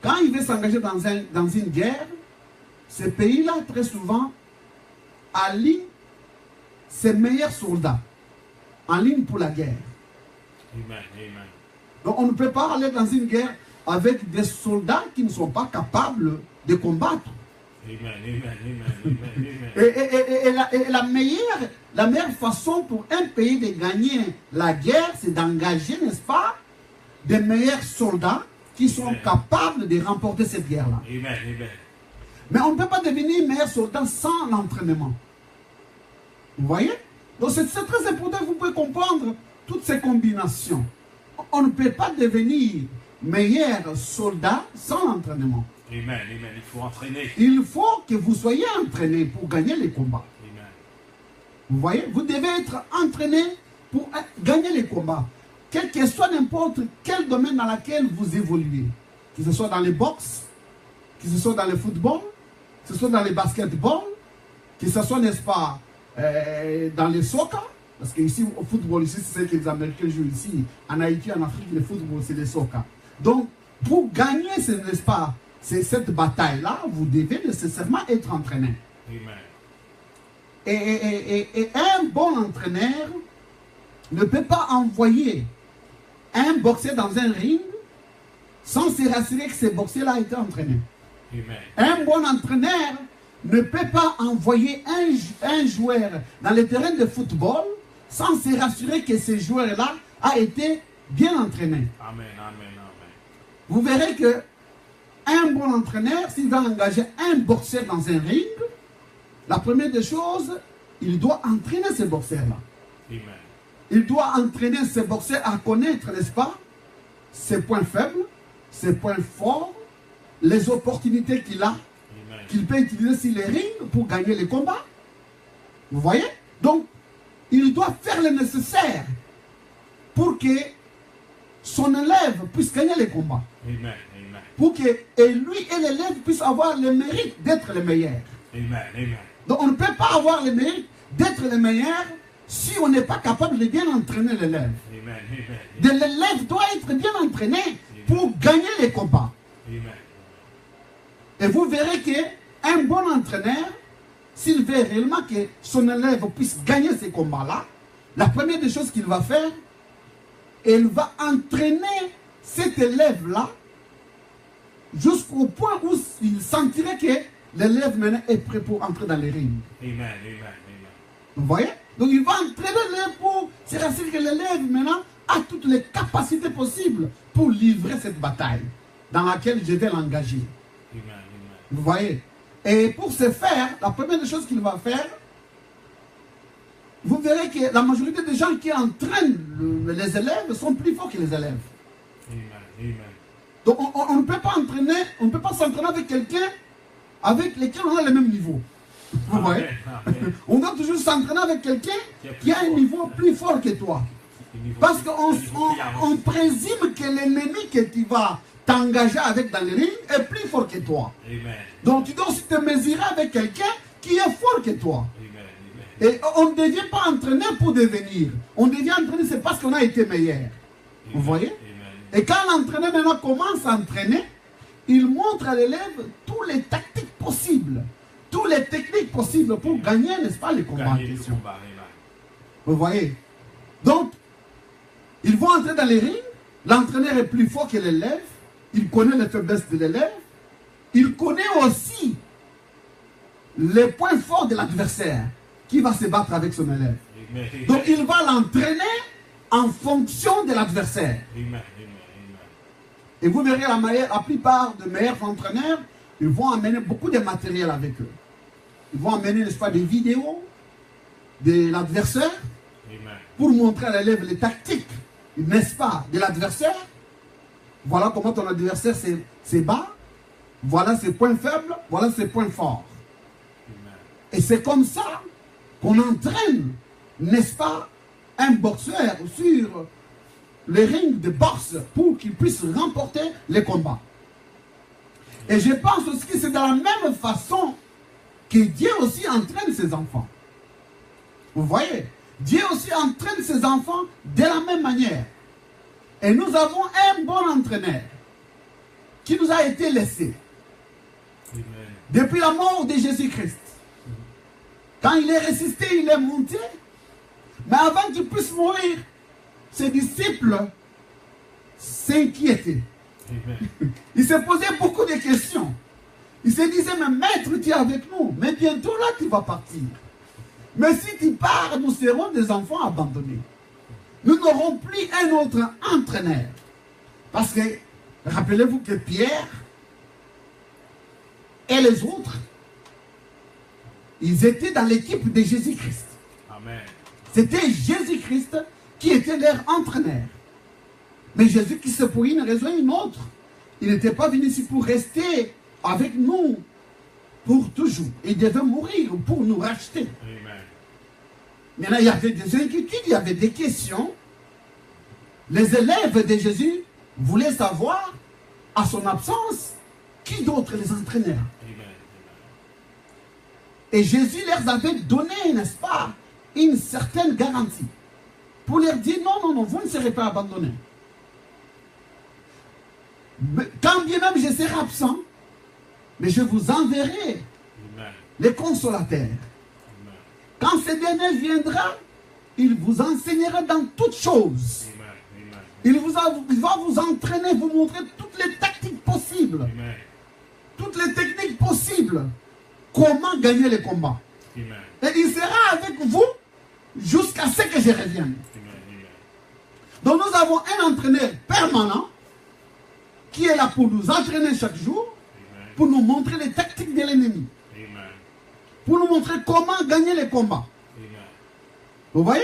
quand il veut s'engager dans une guerre, ce pays-là, très souvent, allie ses meilleurs soldats en ligne pour la guerre. Amen. Amen. Donc on ne peut pas aller dans une guerre avec des soldats qui ne sont pas capables de combattre. Amen. Amen. Amen. Amen. Et la meilleure façon pour un pays de gagner la guerre, c'est d'engager, n'est-ce pas, des meilleurs soldats qui sont capables de remporter cette guerre-là. Amen. Amen. Mais on ne peut pas devenir meilleur soldat sans l'entraînement. Vous voyez? Donc c'est très important que vous pouvez comprendre toutes ces combinations. On ne peut pas devenir meilleur soldat sans l'entraînement. Amen. Amen. Il faut entraîner. Il faut que vous soyez entraîné pour gagner les combats. Amen. Vous voyez? Vous devez être entraîné pour gagner les combats. Quel que soit n'importe quel domaine dans lequel vous évoluez. Que ce soit dans les boxe, que ce soit dans le football, que ce soit dans le basketball, que ce soit, n'est-ce pas, dans le soccer. Parce qu'ici, au football, ici, c'est ce que les Américains jouent ici. En Haïti, en Afrique, le football, c'est le soccer. Donc, pour gagner, n'est-ce pas, cette bataille-là, vous devez nécessairement être entraîné. Amen. Et un bon entraîneur ne peut pas envoyer un boxeur dans un ring sans se rassurer que ce boxeur-là a été entraîné. Amen. Un bon entraîneur ne peut pas envoyer un joueur dans le terrain de football sans se rassurer que ce joueur-là a été bien entraîné. Amen. Amen. Amen. Vous verrez que un bon entraîneur, s'il va engager un boxeur dans un ring, la première des choses, il doit entraîner ce boxeur-là. Amen. Il doit entraîner ce boxeur à connaître, n'est-ce pas, ses points faibles, ses points forts, les opportunités qu'il a, Amen. qu'il peut utiliser sur les rings pour gagner les combats. Vous voyez? Donc, il doit faire le nécessaire pour que son élève puisse gagner les combats. Amen. Amen. Pour que et lui et l'élève puissent avoir le mérite d'être les meilleurs. Amen. Amen. Donc, on ne peut pas avoir le mérite d'être les meilleurs si on n'est pas capable de bien entraîner l'élève. Amen. Amen. L'élève doit être bien entraîné pour gagner les combats. Amen. Et vous verrez qu'un bon entraîneur, s'il veut réellement que son élève puisse gagner ces combats-là, la première des choses qu'il va faire, il va entraîner cet élève-là jusqu'au point où il sentirait que l'élève maintenant est prêt pour entrer dans les rings. Amen. Amen. Amen. Vous voyez? Donc il va entraîner l'élève pour se rassurer que l'élève maintenant a toutes les capacités possibles pour livrer cette bataille dans laquelle je vais l'engager. Amen. Amen. Vous voyez? Et pour ce faire, la première des choses qu'il va faire, vous verrez que la majorité des gens qui entraînent les élèves sont plus forts que les élèves. Amen. Amen. Donc on ne peut pas entraîner, on ne peut pas s'entraîner avec quelqu'un avec lequel on a le même niveau. Vous voyez? Amen. On doit toujours s'entraîner avec quelqu'un qui a un niveau plus fort que toi. Parce qu'on présume que l'ennemi que tu vas t'engager avec dans le ring est plus fort que toi. Amen. Donc tu dois aussi te mesurer avec quelqu'un qui est fort que toi. Amen. Amen. Et on ne devient pas entraîneur pour devenir. On devient entraîneur, c'est parce qu'on a été meilleur. Vous voyez? Amen. Et quand l'entraîneur maintenant commence à entraîner, il montre à l'élève tous les tactiques possibles, toutes les techniques possibles pour gagner, n'est-ce pas, les combats en Gagner le question. combat. Amen. Vous voyez? Donc, ils vont entrer dans les rings. L'entraîneur est plus fort que l'élève. Il connaît les faiblesses de l'élève. Il connaît aussi les points forts de l'adversaire qui va se battre avec son élève. Amen. Donc, il va l'entraîner en fonction de l'adversaire. Amen. Amen. Et vous verrez la plupart des meilleurs entraîneurs, ils vont amener beaucoup de matériel avec eux. Ils vont amener, n'est-ce pas, des vidéos de l'adversaire Amen. pour montrer à l'élève les tactiques, n'est-ce pas, de l'adversaire. Voilà comment ton adversaire se bat. Voilà ses points faibles, voilà ses points forts. Amen. Et c'est comme ça qu'on entraîne, n'est-ce pas, un boxeur sur le ring de boxe pour qu'il puisse remporter les combats. Et je pense aussi que c'est de la même façon que Dieu aussi entraîne ses enfants. Vous voyez? Dieu aussi entraîne ses enfants de la même manière. Et nous avons un bon entraîneur qui nous a été laissé Amen. depuis la mort de Jésus-Christ. Quand il est ressuscité, il est monté. Mais avant qu'il puisse mourir, ses disciples s'inquiétaient. Amen. Ils se posaient beaucoup de questions. Ils se disaient, mais maître, tu es avec nous. Mais bientôt là, tu vas partir. Mais si tu pars, nous serons des enfants abandonnés. Nous n'aurons plus un autre entraîneur. Parce que, rappelez-vous que Pierre et les autres, ils étaient dans l'équipe de Jésus-Christ. Amen. C'était Jésus-Christ qui était leur entraîneur. Mais Jésus-Christ, pour une raison ou une autre, il n'était pas venu ici pour rester avec nous pour toujours. Il devait mourir pour nous racheter. Amen. Maintenant, il y avait des inquiétudes, il y avait des questions. Les élèves de Jésus voulaient savoir, à son absence, qui d'autre les entraîneurs. Amen. Et Jésus leur avait donné, n'est-ce pas, une certaine garantie. Pour leur dire, non, non, non, vous ne serez pas abandonnés. Mais quand bien même je serai absent, mais je vous enverrai Amen. les consolateurs. Amen. Quand ce dernier viendra, il vous enseignera dans toutes choses. Amen. Amen. Il va vous entraîner, vous montrer toutes les tactiques possibles. Amen. Toutes les techniques possibles. Comment gagner les combats. Amen. Et il sera avec vous jusqu'à ce que je revienne. Amen. Donc nous avons un entraîneur permanent qui est là pour nous entraîner chaque jour, Amen. pour nous montrer les tactiques de l'ennemi, Amen. pour nous montrer comment gagner les combats. Amen. Vous voyez?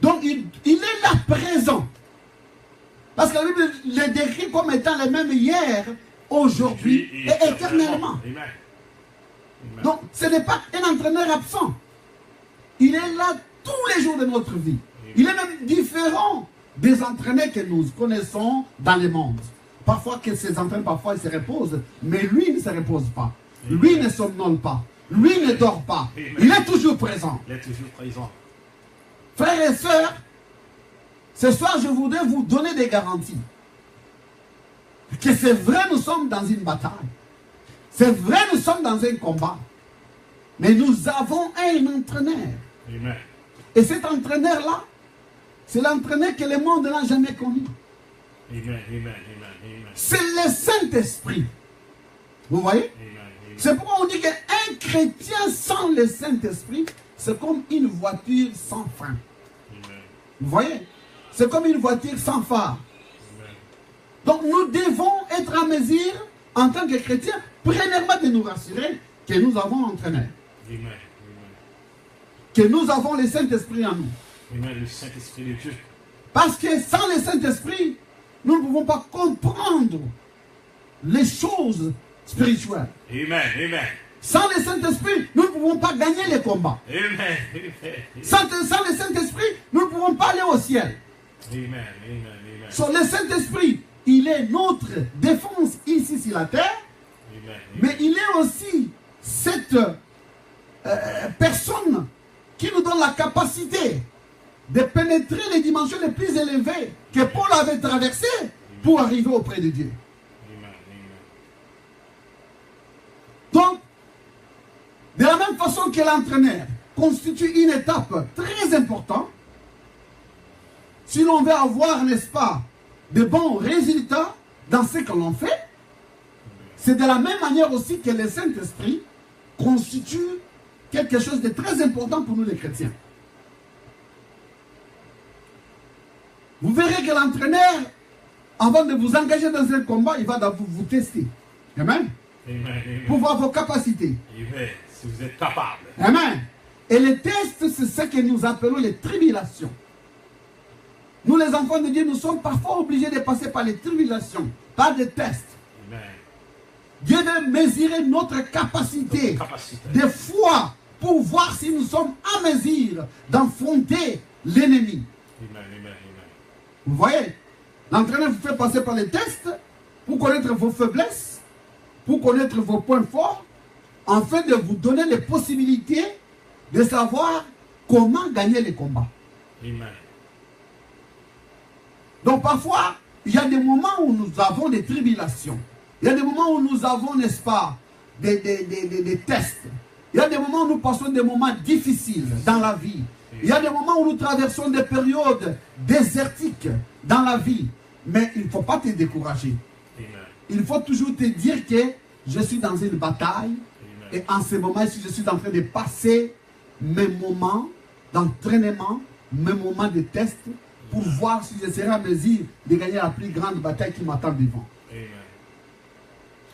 Donc il est là présent. Parce que la Bible le décrit comme étant le même hier, aujourd'hui et éternellement. Amen. Amen. Donc ce n'est pas un entraîneur absent. Il est là tous les jours de notre vie. Il est même différent des entraîneurs que nous connaissons dans le monde. Parfois que ces entraîneurs, parfois ils se reposent, mais lui ne se repose pas. Lui ne somnole pas. Lui ne dort pas. Il est toujours présent. Il est toujours présent. Frères et sœurs, ce soir je voudrais vous donner des garanties. Que c'est vrai, nous sommes dans une bataille. C'est vrai, nous sommes dans un combat. Mais nous avons un entraîneur. Amen. Et cet entraîneur-là, c'est l'entraîneur que le monde n'a jamais connu. Amen. Amen. Amen. C'est le Saint-Esprit. Vous voyez? Amen. C'est pourquoi on dit qu'un chrétien sans le Saint-Esprit, c'est comme une voiture sans frein. Amen. Vous voyez? C'est comme une voiture sans phare. Amen. Donc nous devons être à mesure, en tant que chrétiens, premièrement de nous rassurer que nous avons un entraîneur. Amen. Amen. Que nous avons le Saint-Esprit en nous. Amen. Le Saint-Esprit de Dieu. Parce que sans le Saint-Esprit, nous ne pouvons pas comprendre les choses spirituelles. Amen. Amen. Sans le Saint-Esprit, nous ne pouvons pas gagner les combats. Amen. Sans le Saint-Esprit, nous ne pouvons pas aller au ciel. Amen. Amen. Sur le Saint-Esprit, il est notre défense ici sur la terre, Amen. mais il est aussi cette personne qui nous donne la capacité de pénétrer les dimensions les plus élevées que Paul avait traversées pour arriver auprès de Dieu. Amen. Donc, de la même façon que l'entraîneur constitue une étape très importante, si l'on veut avoir, n'est-ce pas, de bons résultats dans ce que l'on fait, c'est de la même manière aussi que le Saint-Esprit constitue quelque chose de très important pour nous les chrétiens. Vous verrez que l'entraîneur, avant de vous engager dans un combat, il va vous tester. Amen. Amen. Pour voir vos capacités. Amen. Si vous êtes capable. Amen. Et les tests, c'est ce que nous appelons les tribulations. Nous, les enfants de Dieu, nous sommes parfois obligés de passer par les tribulations, par des tests. Amen. Dieu veut mesurer notre capacité de foi pour voir si nous sommes à mesure d'affronter l'ennemi. Amen. Amen. Vous voyez, l'entraîneur vous fait passer par les tests pour connaître vos faiblesses, pour connaître vos points forts, afin de vous donner les possibilités de savoir comment gagner les combats. Amen. Donc parfois, il y a des moments où nous avons des tribulations. Il y a des moments où nous avons, n'est-ce pas, des tests. Il y a des moments où nous passons des moments difficiles dans la vie. Il y a des moments où nous traversons des périodes désertiques dans la vie. Mais il ne faut pas te décourager. Amen. Il faut toujours te dire que je suis dans une bataille. Amen. Et en ce moment, je suis en train de passer mes moments d'entraînement, mes moments de test, pour voir si je serai à mesure de gagner la plus grande bataille qui m'attend devant. Amen.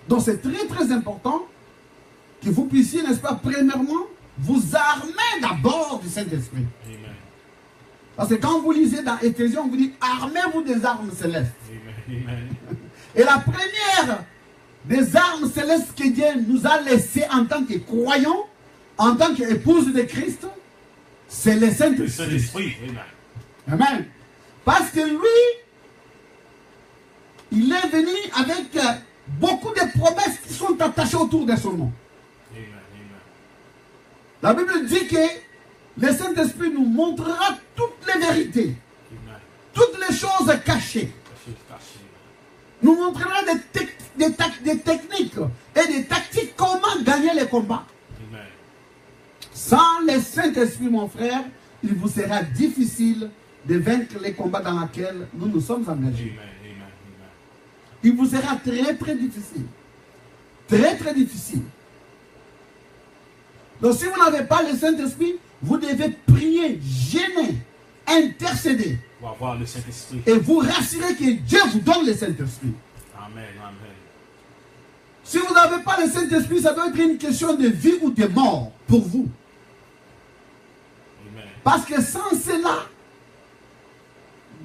Donc c'est très très important que vous puissiez, n'est-ce pas, premièrement, vous armer d'abord du Saint-Esprit. Amen. Parce que quand vous lisez dans Éphésiens, on vous dit, armez-vous des armes célestes. Amen. Amen. Et la première des armes célestes que Dieu nous a laissées en tant que croyants, en tant qu'épouse de Christ, c'est le Le Saint-Esprit. Saint-Esprit. Amen. Amen. Parce que lui, il est venu avec beaucoup de promesses qui sont attachées autour de son nom. Amen. Amen. La Bible dit que le Saint-Esprit nous montrera toutes les vérités, Amen. toutes les choses cachées. La chose cachée. Nous montrera des techniques et des tactiques comment gagner les combats. Amen. Sans le Saint-Esprit, mon frère, il vous sera difficile de vaincre les combats dans lesquels nous nous sommes engagés. Amen. Amen. Amen. Il vous sera très très difficile. Très très difficile. Donc si vous n'avez pas le Saint-Esprit, vous devez prier, gêner, intercéder. Pour avoir le Saint-Esprit. Et vous rassurer que Dieu vous donne le Saint-Esprit. Amen. Amen. Si vous n'avez pas le Saint-Esprit, ça doit être une question de vie ou de mort pour vous. Amen. Parce que sans cela,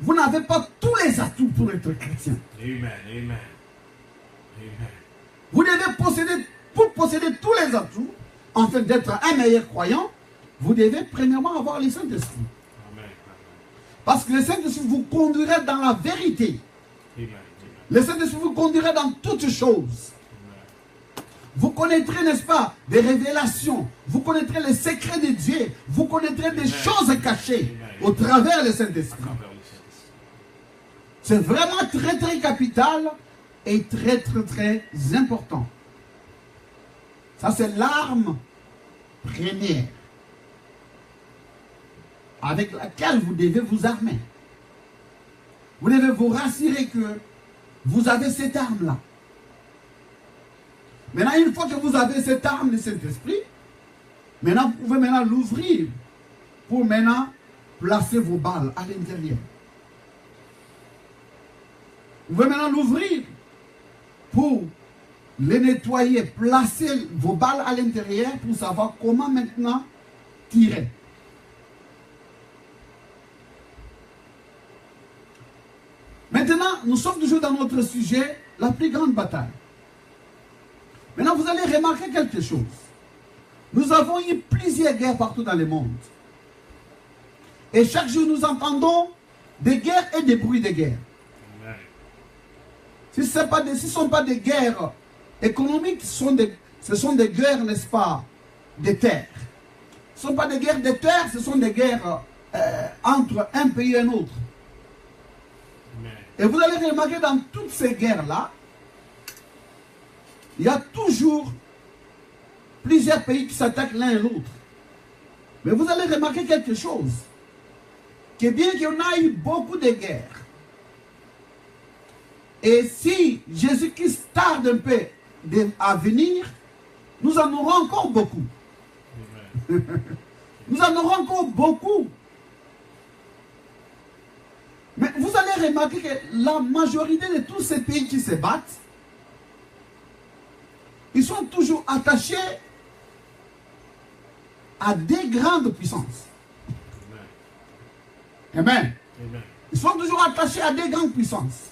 vous n'avez pas tous les atouts pour être chrétien. Amen. Amen. Amen. Vous devez posséder, pour posséder tous les atouts, en fait d'être un meilleur croyant, vous devez premièrement avoir le Saint-Esprit. Amen. Parce que le Saint-Esprit vous conduira dans la vérité. Amen. Le Saint-Esprit vous conduira dans toutes choses. Vous connaîtrez, n'est-ce pas, des révélations. Vous connaîtrez les secrets de Dieu. Vous connaîtrez des choses cachées au travers du Saint-Esprit. C'est vraiment très très capital et très très très important. Ça c'est l'arme première avec laquelle vous devez vous armer. Vous devez vous rassurer que vous avez cette arme-là. Maintenant, une fois que vous avez cette arme de Saint-Esprit, maintenant vous pouvez maintenant l'ouvrir pour maintenant placer vos balles à l'intérieur. Vous pouvez maintenant l'ouvrir pour les nettoyer, placer vos balles à l'intérieur pour savoir comment maintenant tirer. Maintenant, nous sommes toujours dans notre sujet, la plus grande bataille. Maintenant, vous allez remarquer quelque chose. Nous avons eu plusieurs guerres partout dans le monde. Et chaque jour, nous entendons des guerres et des bruits de guerre. Si ce ne sont pas des guerres économiques, ce sont des guerres, n'est-ce pas, de terre. Ce ne sont pas des guerres de terre, ce sont des guerres entre un pays et un autre. Et vous allez remarquer dans toutes ces guerres-là, il y a toujours plusieurs pays qui s'attaquent l'un et l'autre. Mais vous allez remarquer quelque chose. Que bien qu'il y en a eu beaucoup de guerres, et si Jésus-Christ tarde un peu à venir, nous en aurons encore beaucoup. Nous en aurons encore beaucoup. Mais vous allez remarquer que la majorité de tous ces pays qui se battent, ils sont toujours attachés à des grandes puissances. Amen. Amen. Ils sont toujours attachés à des grandes puissances.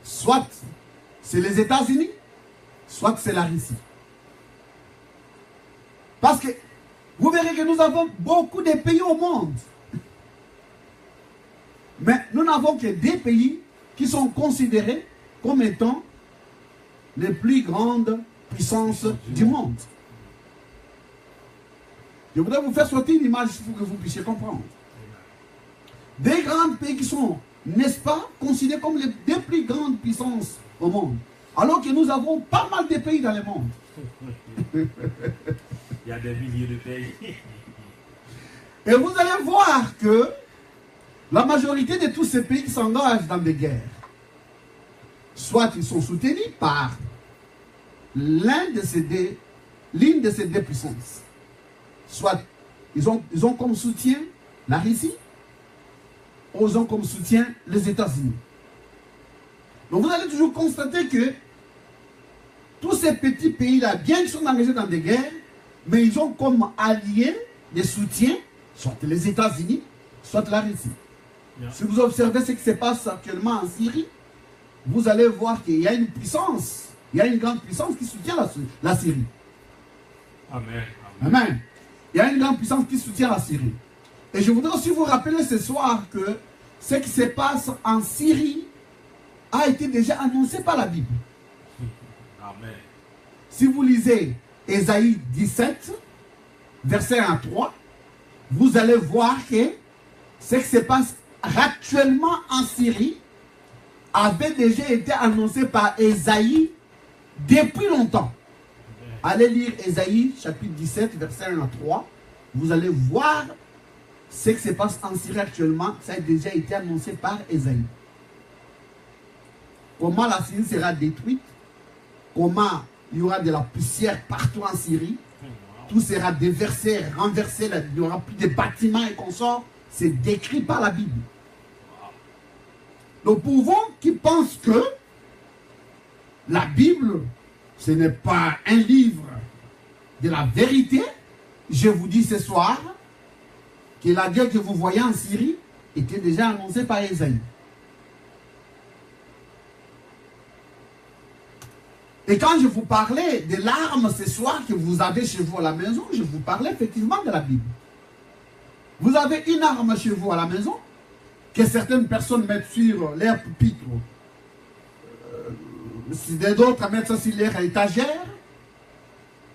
Soit c'est les États-Unis, soit c'est la Russie. Parce que vous verrez que nous avons beaucoup de pays au monde. Mais nous n'avons que des pays qui sont considérés comme étant les plus grandes puissances du monde. Je voudrais vous faire sortir une image pour que vous puissiez comprendre. Des grands pays qui sont, n'est-ce pas, considérés comme les deux plus grandes puissances au monde. Alors que nous avons pas mal de pays dans le monde. Il y a des milliers de pays. Et vous allez voir que la majorité de tous ces pays qui s'engagent dans des guerres, soit ils sont soutenus par l'une de ces deux puissances. Soit ils ont comme soutien la Russie, ou ils ont comme soutien les États-Unis. Donc vous allez toujours constater que tous ces petits pays-là, bien qu'ils sont engagés dans des guerres, mais ils ont comme alliés des soutiens, soit les États-Unis, soit la Russie. Yeah. Si vous observez ce qui se passe actuellement en Syrie, vous allez voir qu'il y a une puissance, il y a une grande puissance qui soutient la Syrie. Amen. Amen. Il y a une grande puissance qui soutient la Syrie. Et je voudrais aussi vous rappeler ce soir que ce qui se passe en Syrie a été déjà annoncé par la Bible. Amen. Si vous lisez Ésaïe 17, verset 1 à 3, vous allez voir que ce qui se passe actuellement en Syrie avait déjà été annoncé par Ésaïe depuis longtemps. Allez lire Ésaïe chapitre 17, verset 1 à 3. Vous allez voir ce qui se passe en Syrie actuellement, ça a déjà été annoncé par Ésaïe. Comment la Syrie sera détruite, comment il y aura de la poussière partout en Syrie, tout sera déversé, renversé, il n'y aura plus de bâtiments et consorts, c'est décrit par la Bible. Donc pour vous qui pensent que la Bible, ce n'est pas un livre de la vérité, je vous dis ce soir que la guerre que vous voyez en Syrie était déjà annoncée par Ésaïe. Et quand je vous parlais de l'arme ce soir que vous avez chez vous à la maison, je vous parlais effectivement de la Bible. Vous avez une arme chez vous à la maison que certaines personnes mettent sur leur pupitre, d'autres mettent ça sur leur étagère,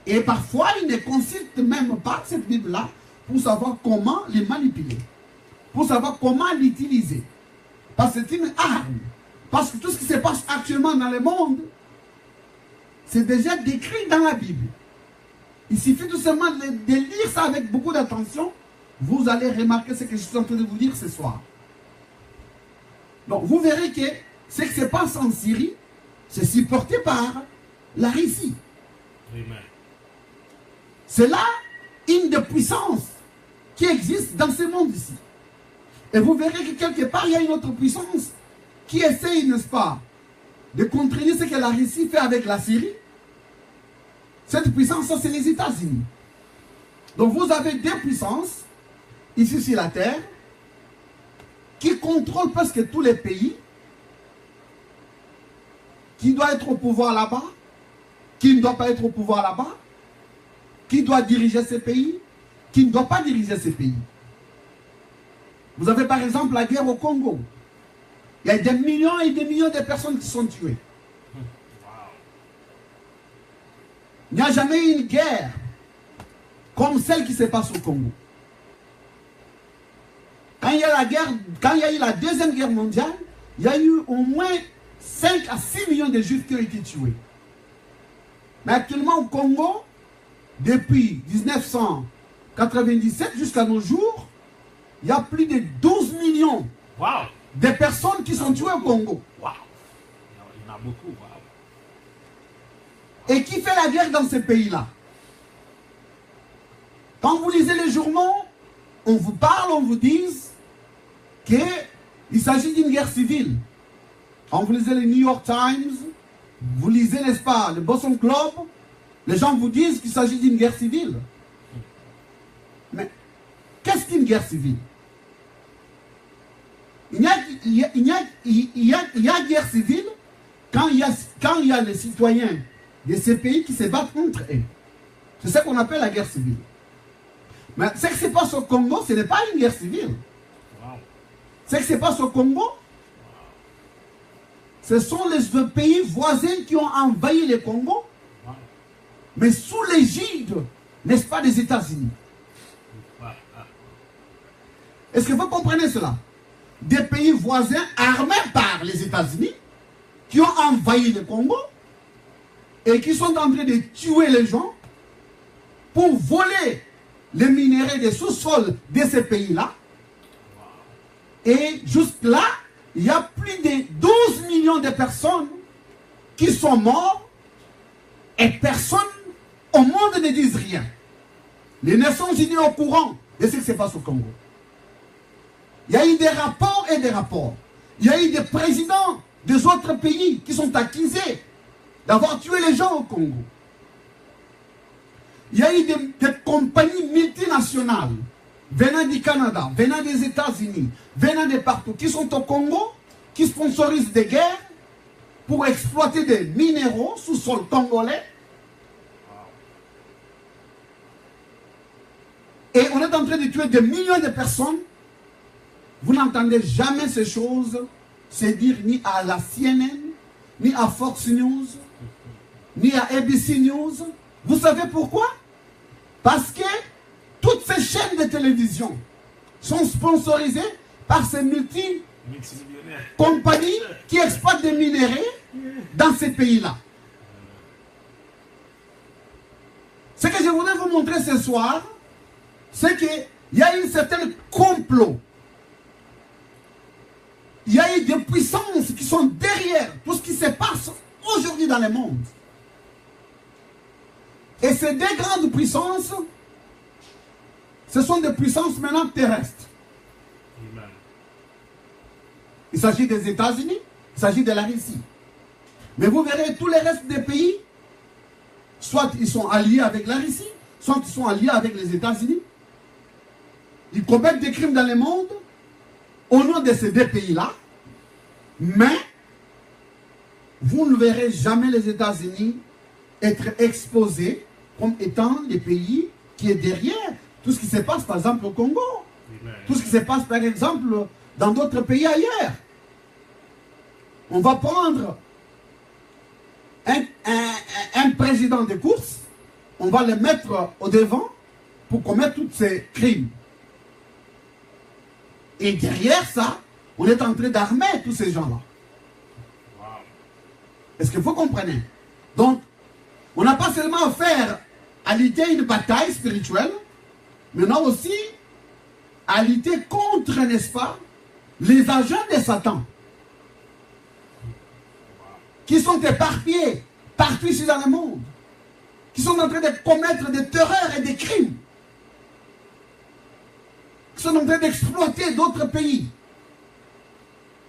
et parfois ils ne consultent même pas cette Bible-là pour savoir comment les manipuler, pour savoir comment l'utiliser. Parce que c'est une arme. Parce que tout ce qui se passe actuellement dans le monde, c'est déjà décrit dans la Bible. Il suffit tout simplement de lire ça avec beaucoup d'attention. Vous allez remarquer ce que je suis en train de vous dire ce soir. Donc vous verrez que ce qui se passe en Syrie, c'est supporté par la Russie. C'est là une des puissances qui existe dans ce monde ici. Et vous verrez que quelque part, il y a une autre puissance qui essaye, n'est-ce pas, de contredire ce que la Russie fait avec la Syrie. Cette puissance, c'est les États-Unis. Donc vous avez deux puissances, ici sur la terre, qui contrôlent presque tous les pays, qui doit être au pouvoir là-bas, qui ne doit pas être au pouvoir là-bas, qui doit diriger ces pays, qui ne doit pas diriger ces pays. Vous avez par exemple la guerre au Congo. Il y a des millions et des millions de personnes qui sont tuées. Il n'y a jamais eu une guerre comme celle qui se passe au Congo. Quand il y a eu la Deuxième Guerre mondiale, il y a eu au moins 5 à 6 millions de Juifs qui ont été tués. Mais actuellement au Congo, depuis 1997 jusqu'à nos jours, il y a plus de 12 millions de personnes qui sont tuées au Congo. Il y en a beaucoup. Et qui fait la guerre dans ces pays-là? Quand vous lisez les journaux, on vous parle, on vous dit qu'il s'agit d'une guerre civile. Quand vous lisez les New York Times, vous lisez, n'est-ce pas, le Boston Globe, les gens vous disent qu'il s'agit d'une guerre civile. Mais qu'est-ce qu'une guerre civile? Il y a guerre civile quand il y a les citoyens de ces pays qui se battent entre eux. C'est ça qu'on appelle la guerre civile. Mais ce qui se passe au Congo, ce n'est pas une guerre civile. Ce qui se passe au Congo, ce sont les pays voisins qui ont envahi le Congo, mais sous l'égide, n'est-ce pas, des États-Unis. Est-ce que vous comprenez cela? Des pays voisins armés par les États-Unis qui ont envahi le Congo et qui sont en train de tuer les gens pour voler les minéraux des sous-sols de ces pays-là. Et jusque-là, il y a plus de 12 millions de personnes qui sont mortes et personne au monde ne dit rien. Les Nations Unies sont au courant de ce qui se passe au Congo. Il y a eu des rapports et des rapports. Il y a eu des présidents des autres pays qui sont accusés d'avoir tué les gens au Congo. Il y a eu des compagnies multinationales venant du Canada, venant des États-Unis, venant de partout, qui sont au Congo, qui sponsorisent des guerres pour exploiter des minéraux sous sol congolais. Et on est en train de tuer des millions de personnes. Vous n'entendez jamais ces choses se dire ni à la CNN, ni à Fox News, ni à ABC News. Vous savez pourquoi? Parce que toutes ces chaînes de télévision sont sponsorisées par ces multi-compagnies qui exploitent des minéraux dans ces pays-là. Ce que je voudrais vous montrer ce soir, c'est que Il y a un certain complot. Il y a eu des puissances qui sont derrière tout ce qui se passe aujourd'hui dans le monde. Et ces deux grandes puissances, ce sont des puissances maintenant terrestres. Amen. Il s'agit des États-Unis, il s'agit de la Russie. Mais vous verrez, tous les restes des pays, soit ils sont alliés avec la Russie, soit ils sont alliés avec les États-Unis. Ils commettent des crimes dans le monde au nom de ces deux pays-là. Mais vous ne verrez jamais les États-Unis être exposés comme étant les pays qui est derrière tout ce qui se passe, par exemple, au Congo. Amen. Tout ce qui se passe, par exemple, dans d'autres pays ailleurs. On va prendre un président de course, on va le mettre au devant pour commettre tous ces crimes. Et derrière ça, on est en train d'armer tous ces gens-là. Wow. Est-ce que vous comprenez? Donc, on n'a pas seulement affaire à lutter une bataille spirituelle, mais on a aussi à lutter contre, n'est-ce pas, les agents de Satan qui sont éparpillés partout ici dans le monde, qui sont en train de commettre des terreurs et des crimes, qui sont en train d'exploiter d'autres pays.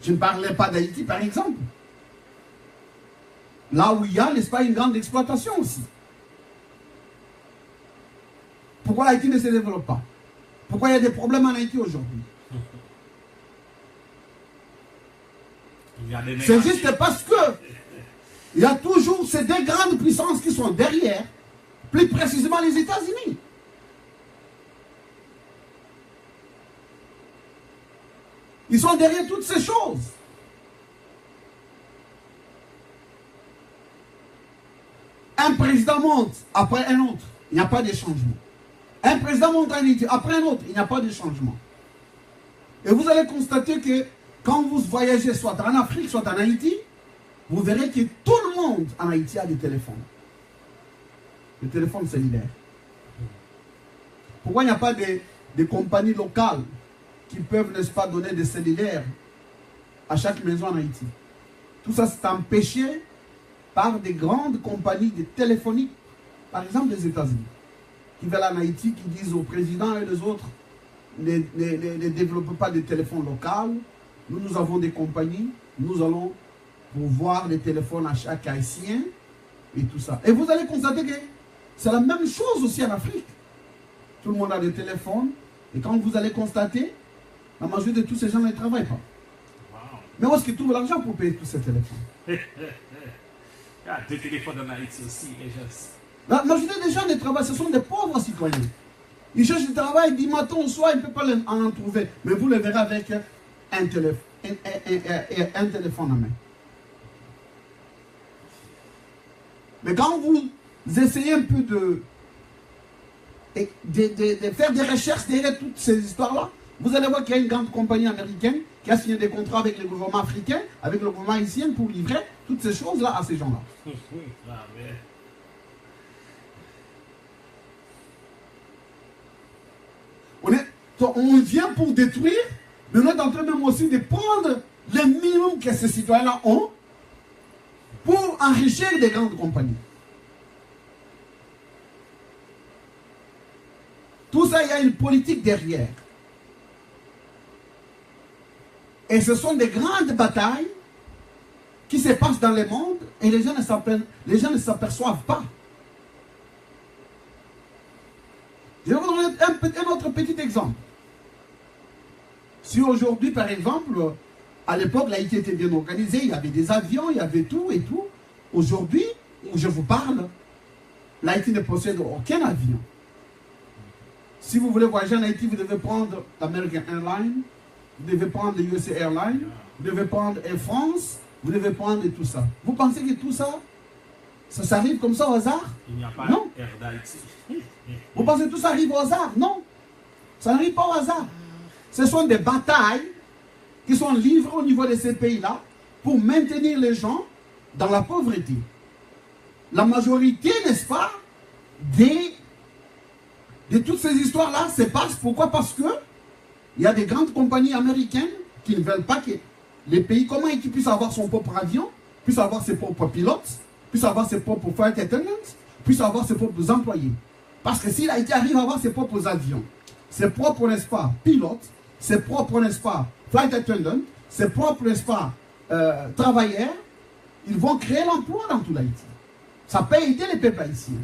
Je ne parlais pas d'Haïti, par exemple. Là où il y a, n'est-ce pas, une grande exploitation aussi. Pourquoi l'Haïti ne se développe pas? Pourquoi il y a des problèmes en Haïti aujourd'hui? C'est juste parce que il y a toujours ces deux grandes puissances qui sont derrière, plus précisément les États-Unis. Ils sont derrière toutes ces choses. Un président monte après un autre, il n'y a pas de changement. Un président monte en Haïti après un autre, il n'y a pas de changement. Et vous allez constater que quand vous voyagez soit en Afrique, soit en Haïti, vous verrez que tout le monde en Haïti a des téléphones. Le téléphone cellulaire. Pourquoi il n'y a pas de compagnies locales qui peuvent, n'est-ce pas, donner des cellulaires à chaque maison en Haïti? Tout ça, c'est empêché par des grandes compagnies de téléphonie, par exemple des États-Unis, qui veulent en Haïti, qui disent au président et les autres, ne développez pas de téléphone local. Nous avons des compagnies, nous allons pourvoir les téléphones à chaque Haïtien et tout ça. Et vous allez constater que c'est la même chose aussi en Afrique. Tout le monde a des téléphones, et quand vous allez constater, la majorité de tous ces gens ne travaillent pas. Wow. Mais où est-ce qu'ils trouvent l'argent pour payer tous ces téléphones? Il y a des téléphones en Haïti aussi, et La majorité des gens ne travaillent, ce sont des pauvres citoyens. Ils cherchent du travail, du matin au soir, ils ne peuvent pas en trouver. Mais vous le verrez avec un téléphone, un téléphone en main. Mais quand vous essayez un peu de faire des recherches derrière toutes ces histoires-là, vous allez voir qu'il y a une grande compagnie américaine qui a signé des contrats avec le gouvernement africain, avec le gouvernement haïtien pour livrer toutes ces choses-là à ces gens-là. Amen. On vient pour détruire, mais on est en train même aussi de prendre le minimum que ces citoyens-là ont pour enrichir des grandes compagnies. Tout ça, il y a une politique derrière. Et ce sont des grandes batailles qui se passent dans le monde et les gens ne s'aperçoivent pas. Je vais vous donner un autre petit exemple. Si aujourd'hui, par exemple, à l'époque, l'Haïti était bien organisé, il y avait des avions, il y avait tout et tout. Aujourd'hui, où je vous parle, l'Haïti ne possède aucun avion. Si vous voulez voyager en Haïti, vous devez prendre l'American Airlines, vous devez prendre le USA Airlines, vous devez prendre Air France, vous devez prendre tout ça. Vous pensez que tout ça, ça arrive comme ça au hasard? Il n'y a pas Non. Air d'Haïti. Vous pensez que tout ça arrive au hasard? Non. Ça n'arrive pas au hasard. Ce sont des batailles qui sont livrées au niveau de ces pays-là pour maintenir les gens dans la pauvreté. La majorité, n'est-ce pas, des de toutes ces histoires-là se passent. Pourquoi? Parce que il y a des grandes compagnies américaines qui ne veulent pas que les pays comme Haïti puissent avoir son propre avion, puissent avoir ses propres pilotes, puissent avoir ses propres flight attendants, puissent avoir ses propres employés. Parce que si Haïti arrive à avoir ses propres avions, ses propres, n'est-ce pas, pilotes, ses propres, n'est-ce pas, flight attendants, ses propres, n'est-ce pas, travailleurs, ils vont créer l'emploi dans tout l'Haïti. Ça peut aider les peuples haïtiens.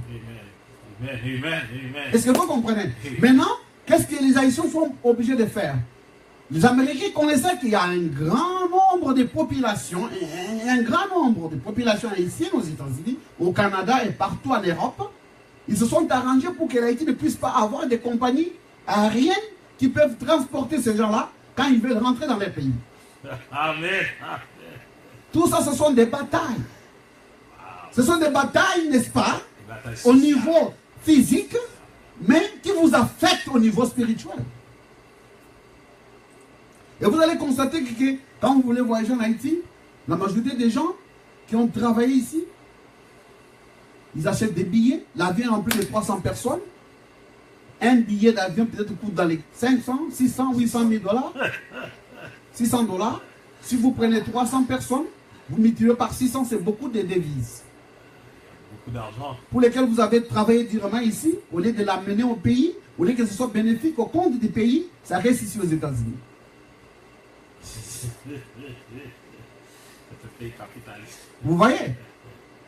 Amen. Amen. Amen. Est-ce que vous comprenez? Maintenant, qu'est-ce que les Haïtiens sont obligés de faire? Les Américains connaissaient qu'il y a un grand nombre de populations, un grand nombre de populations haïtiennes aux États-Unis, au Canada et partout en Europe. Ils se sont arrangés pour que l'Haïti ne puisse pas avoir des compagnies aériennes qui peuvent transporter ces gens-là quand ils veulent rentrer dans les pays. Amen. Tout ça, ce sont des batailles. Ce sont des batailles, n'est-ce pas, au niveau physique, mais qui vous affectent au niveau spirituel. Et vous allez constater que quand vous voulez voyager en Haïti, la majorité des gens qui ont travaillé ici, ils achètent des billets. L'avion rempli de 300 personnes. Un billet d'avion peut-être coûte dans les 500, 600, 800 000 dollars. 600 dollars. Si vous prenez 300 personnes, vous multipliez par 600, c'est beaucoup de devises. Beaucoup d'argent. Pour lesquelles vous avez travaillé durement ici, au lieu de l'amener au pays, au lieu que ce soit bénéfique au compte du pays, ça reste ici aux États-Unis. C'est un pays capitaliste. Vous voyez?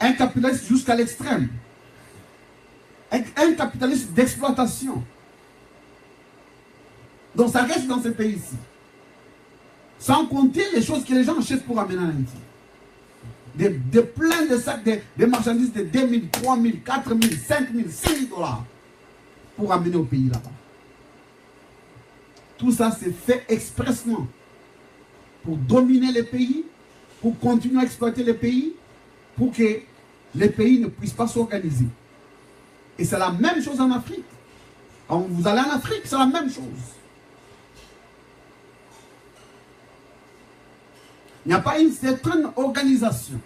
Un capitaliste jusqu'à l'extrême. Un capitaliste d'exploitation. Donc ça reste dans ce pays-ci. Sans compter les choses que les gens achètent pour amener en Haïti. De plein de sacs, de marchandises de 2 000, 3 000, 4 000, 5 000, 6 000 dollars pour amener au pays là-bas. Tout ça c'est fait expressement pour dominer les pays, pour continuer à exploiter les pays, pour que les pays ne puissent pas s'organiser. Et c'est la même chose en Afrique. Quand vous allez en Afrique, c'est la même chose. Il n'y a pas une certaine organisation.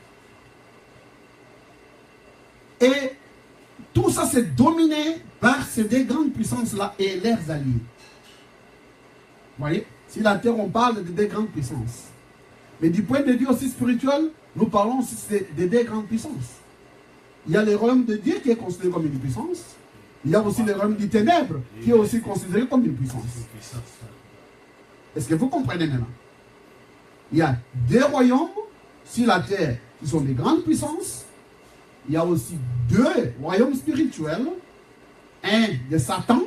Et tout ça, c'est dominé par ces deux grandes puissances-là et leurs alliés. Vous voyez? Si la terre, on parle de deux grandes puissances. Mais du point de vue aussi spirituel, nous parlons aussi de deux grandes puissances. Il y a le royaume de Dieu qui est considéré comme une puissance. Il y a aussi le royaume du ténèbre qui est aussi considéré comme une puissance. Est-ce que vous comprenez maintenant? Il y a deux royaumes sur la terre qui sont des grandes puissances. Il y a aussi deux royaumes spirituels. Un de Satan,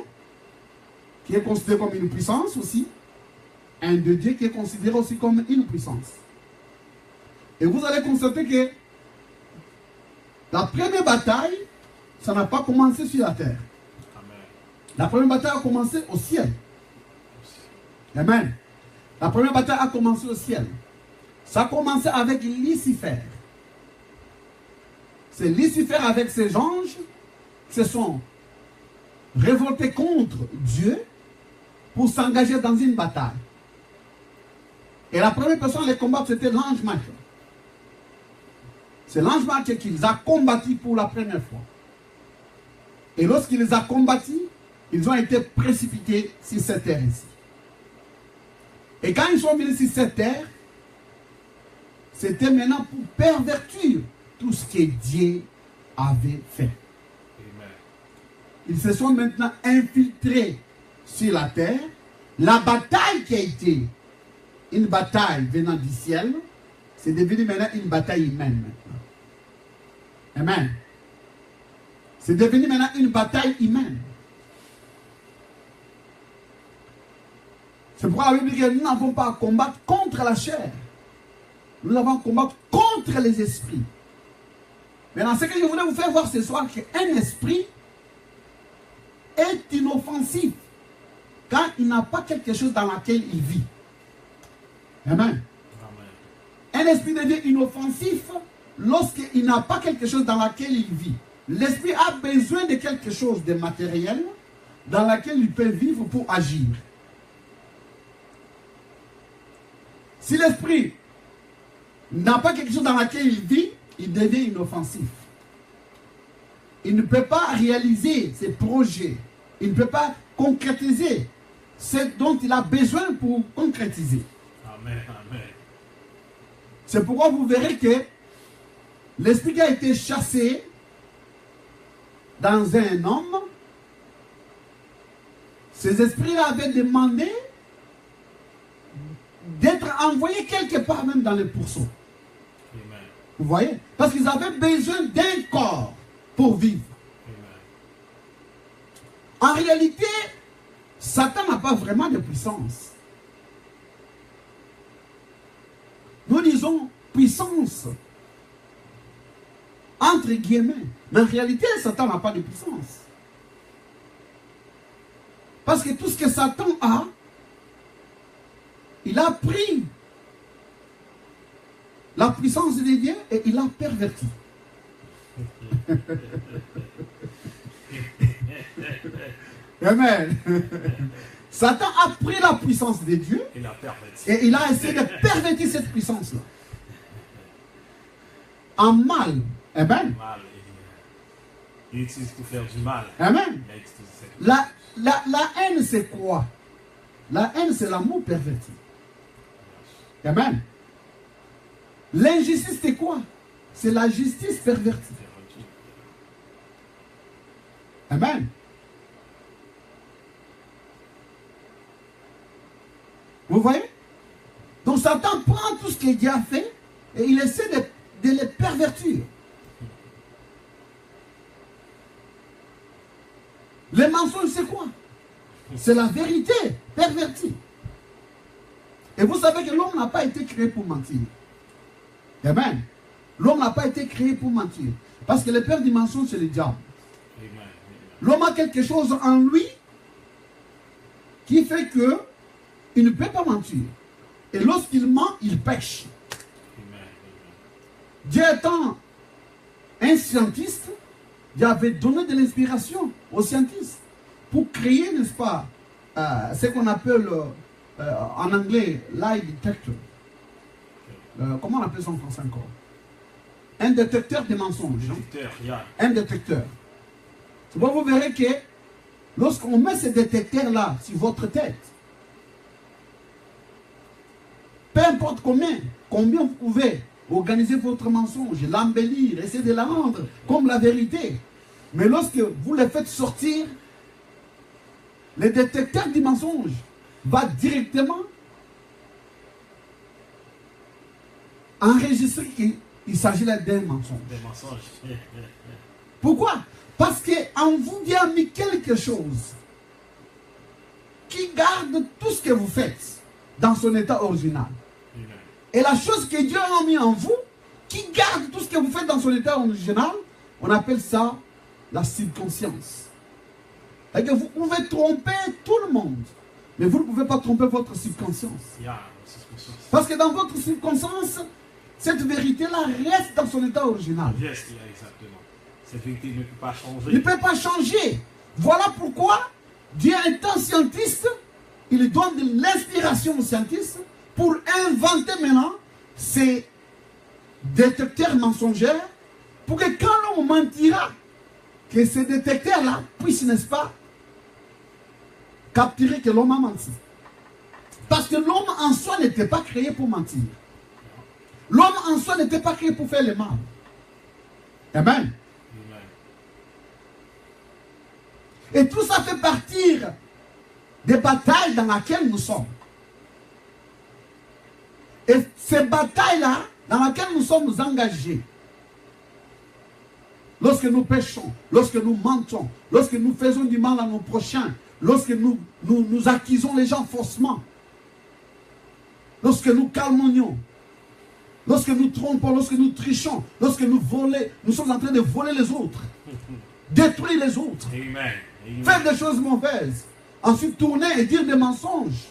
qui est considéré comme une puissance aussi. Un de Dieu qui est considéré aussi comme une puissance. Et vous allez constater que la première bataille, ça n'a pas commencé sur la terre. Amen. La première bataille a commencé au ciel. Amen. La première bataille a commencé au ciel. Ça a commencé avec Lucifer. C'est Lucifer avec ses anges qui se sont révoltés contre Dieu pour s'engager dans une bataille. Et la première personne à les combattre, c'était l'ange Michael. C'est l'ange Michael qui les a combattus pour la première fois. Et lorsqu'il les a combattus, ils ont été précipités sur cette terre ici. Et quand ils sont venus sur cette terre, c'était maintenant pour pervertir tout ce que Dieu avait fait. Amen. Ils se sont maintenant infiltrés sur la terre. La bataille qui a été une bataille venant du ciel, c'est devenu maintenant une bataille humaine maintenant. Amen. C'est devenu maintenant une bataille humaine. C'est pourquoi la Bible dit que nous n'avons pas à combattre contre la chair. Nous avons à combattre contre les esprits. Maintenant, ce que je voulais vous faire voir ce soir, c'est qu'un esprit est inoffensif quand il n'a pas quelque chose dans lequel il vit. Amen. Un esprit devient inoffensif lorsqu'il n'a pas quelque chose dans lequel il vit. L'esprit a besoin de quelque chose de matériel dans lequel il peut vivre pour agir. Si l'esprit n'a pas quelque chose dans lequel il vit, il devient inoffensif. Il ne peut pas réaliser ses projets. il ne peut pas concrétiser ce dont il a besoin pour concrétiser. Amen. Amen. C'est pourquoi vous verrez que l'esprit qui a été chassé dans un homme, ces esprits avaient demandé d'être envoyés quelque part même dans les pourceaux. Amen. Vous voyez? Parce qu'ils avaient besoin d'un corps pour vivre. Amen. En réalité, Satan n'a pas vraiment de puissance. Nous disons puissance entre guillemets. Mais en réalité, Satan n'a pas de puissance. Parce que tout ce que Satan a, il a pris la puissance de Dieu et il l'a perverti. Amen. Satan a pris la puissance de Dieu et il a essayé de pervertir cette puissance-là. En mal. Amen. Mal. Il utilise pour faire du mal. Amen. Il a utilisé cette- La haine, c'est quoi? La haine, c'est l'amour perverti. Amen. L'injustice, c'est quoi? C'est la justice pervertie. Amen. Vous voyez? Donc Satan prend tout ce que Dieu a fait et il essaie de les pervertir. Les mensonges, c'est quoi? C'est la vérité pervertie. Et vous savez que l'homme n'a pas été créé pour mentir. Amen. L'homme n'a pas été créé pour mentir. Parce que le père du mensonge, c'est le diable. Amen. L'homme a quelque chose en lui qui fait que il ne peut pas mentir. Et lorsqu'il ment, il pêche. Amen. Dieu étant un scientiste, Dieu avait donné de l'inspiration aux scientistes pour créer, n'est-ce pas, ce qu'on appelle en anglais lie detector. Comment on appelle ça en français encore? Un détecteur de mensonges. hein? Détecteur, yeah. Un détecteur. C'est bon, vous verrez que lorsqu'on met ce détecteur-là sur votre tête, peu importe combien vous pouvez organiser votre mensonge, l'embellir, essayer de la rendre comme la vérité. Mais lorsque vous le faites sortir, le détecteur du mensonge va directement enregistrer qu'il s'agit là d'un mensonge. Des mensonges. Pourquoi? Parce qu'en vous, Dieu a mis quelque chose qui garde tout ce que vous faites dans son état original. Amen. Et la chose que Dieu a mis en vous, qui garde tout ce que vous faites dans son état original, on appelle ça la subconscience. Et que vous pouvez tromper tout le monde, mais vous ne pouvez pas tromper votre subconscience. Yeah, c'est ce que Parce que dans votre subconscience, cette vérité-là reste dans son état original. Yes, yeah, exactement. Cette vérité ne peut pas changer. Il ne peut pas changer. Voilà pourquoi Dieu étant scientiste, il donne de l'inspiration aux scientistes pour inventer maintenant ces détecteurs mensongers pour que quand l'on mentira, que ces détecteurs-là puissent, n'est-ce pas, capturer que l'homme a menti. Parce que l'homme en soi n'était pas créé pour mentir. L'homme en soi n'était pas créé pour faire le mal. Amen. Amen. Et tout ça fait partir des batailles dans lesquelles nous sommes. Et ces batailles-là, dans lesquelles nous sommes engagés, lorsque nous péchons, lorsque nous mentons, lorsque nous faisons du mal à nos prochains, lorsque nous accusons les gens faussement, lorsque nous calmonions, lorsque nous trompons, lorsque nous trichons, lorsque nous sommes en train de voler les autres, détruire les autres, Amen. Amen. faire des choses mauvaises, ensuite tourner et dire des mensonges,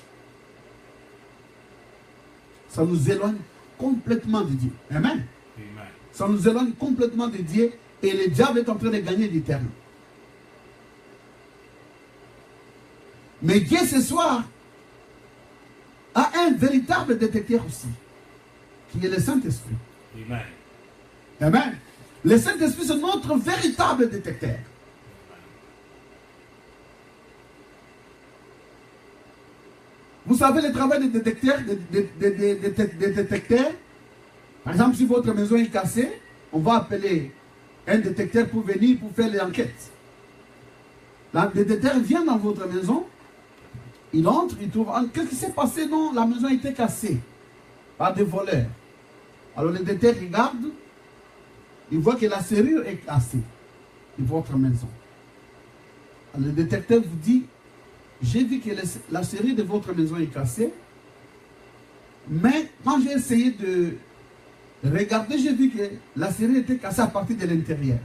ça nous éloigne complètement de Dieu. Amen. Amen. Ça nous éloigne complètement de Dieu et le diable est en train de gagner du terrain. Mais Dieu ce soir a un véritable détecteur aussi, qui est le Saint-Esprit. Amen. Amen. Le Saint-Esprit, c'est notre véritable détecteur. savez le travail des détecteurs, des détecteurs. Par exemple, si votre maison est cassée, on va appeler un détecteur pour venir pour faire l'enquête. Le détecteur vient dans votre maison, il entre, il trouve, qu'est-ce qui s'est passé? Non, la maison a été cassée par des voleurs. Alors le détecteur regarde, il voit que la serrure est cassée de votre maison. Alors, le détecteur vous dit, j'ai vu que la serrure de votre maison est cassée, mais quand j'ai essayé de regarder, j'ai vu que la serrure était cassée à partir de l'intérieur.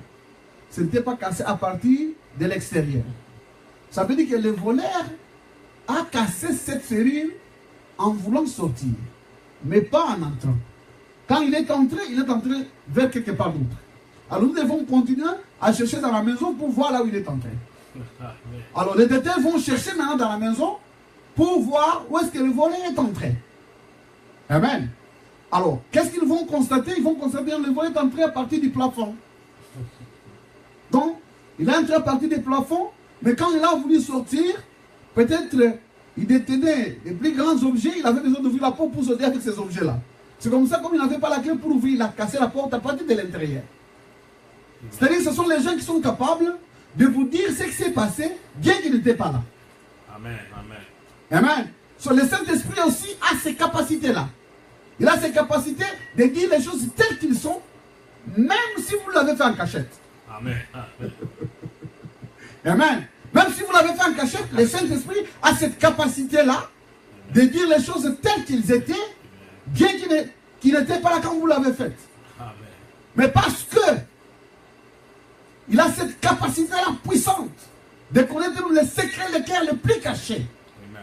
Ce n'était pas cassé à partir de l'extérieur. Ça veut dire que le voleur a cassé cette serrure en voulant sortir, mais pas en entrant. Quand il est entré vers quelque part d'autre. Alors nous devons continuer à chercher dans la maison pour voir là où il est entré. Alors les détectives vont chercher maintenant dans la maison pour voir où est-ce que le voleur est entré. Amen. Alors, qu'est-ce qu'ils vont constater? Ils vont constater que le voleur est entré à partir du plafond. Donc, il est entré à partir du plafond, mais quand il a voulu sortir, peut-être il détenait les plus grands objets, il avait besoin d'ouvrir la porte pour sortir avec ces objets-là. C'est comme ça, comme il n'avait pas la clé pour ouvrir, il a cassé la porte à partir de l'intérieur. C'est-à-dire que ce sont les gens qui sont capables de vous dire ce qui s'est passé, bien qu'il n'était pas là. Amen, amen. Amen. Le Saint-Esprit aussi a ces capacités-là. Il a ces capacités de dire les choses telles qu'elles sont, même si vous l'avez fait en cachette. Amen. Amen. Amen. Même si vous l'avez fait en cachette, le Saint-Esprit a cette capacité-là de dire les choses telles qu'elles étaient, bien qu'il n'était pas là quand vous l'avez fait. Amen. Mais parce que il a cette capacité-là puissante de connaître les secrets, les cœurs les plus cachés. Amen,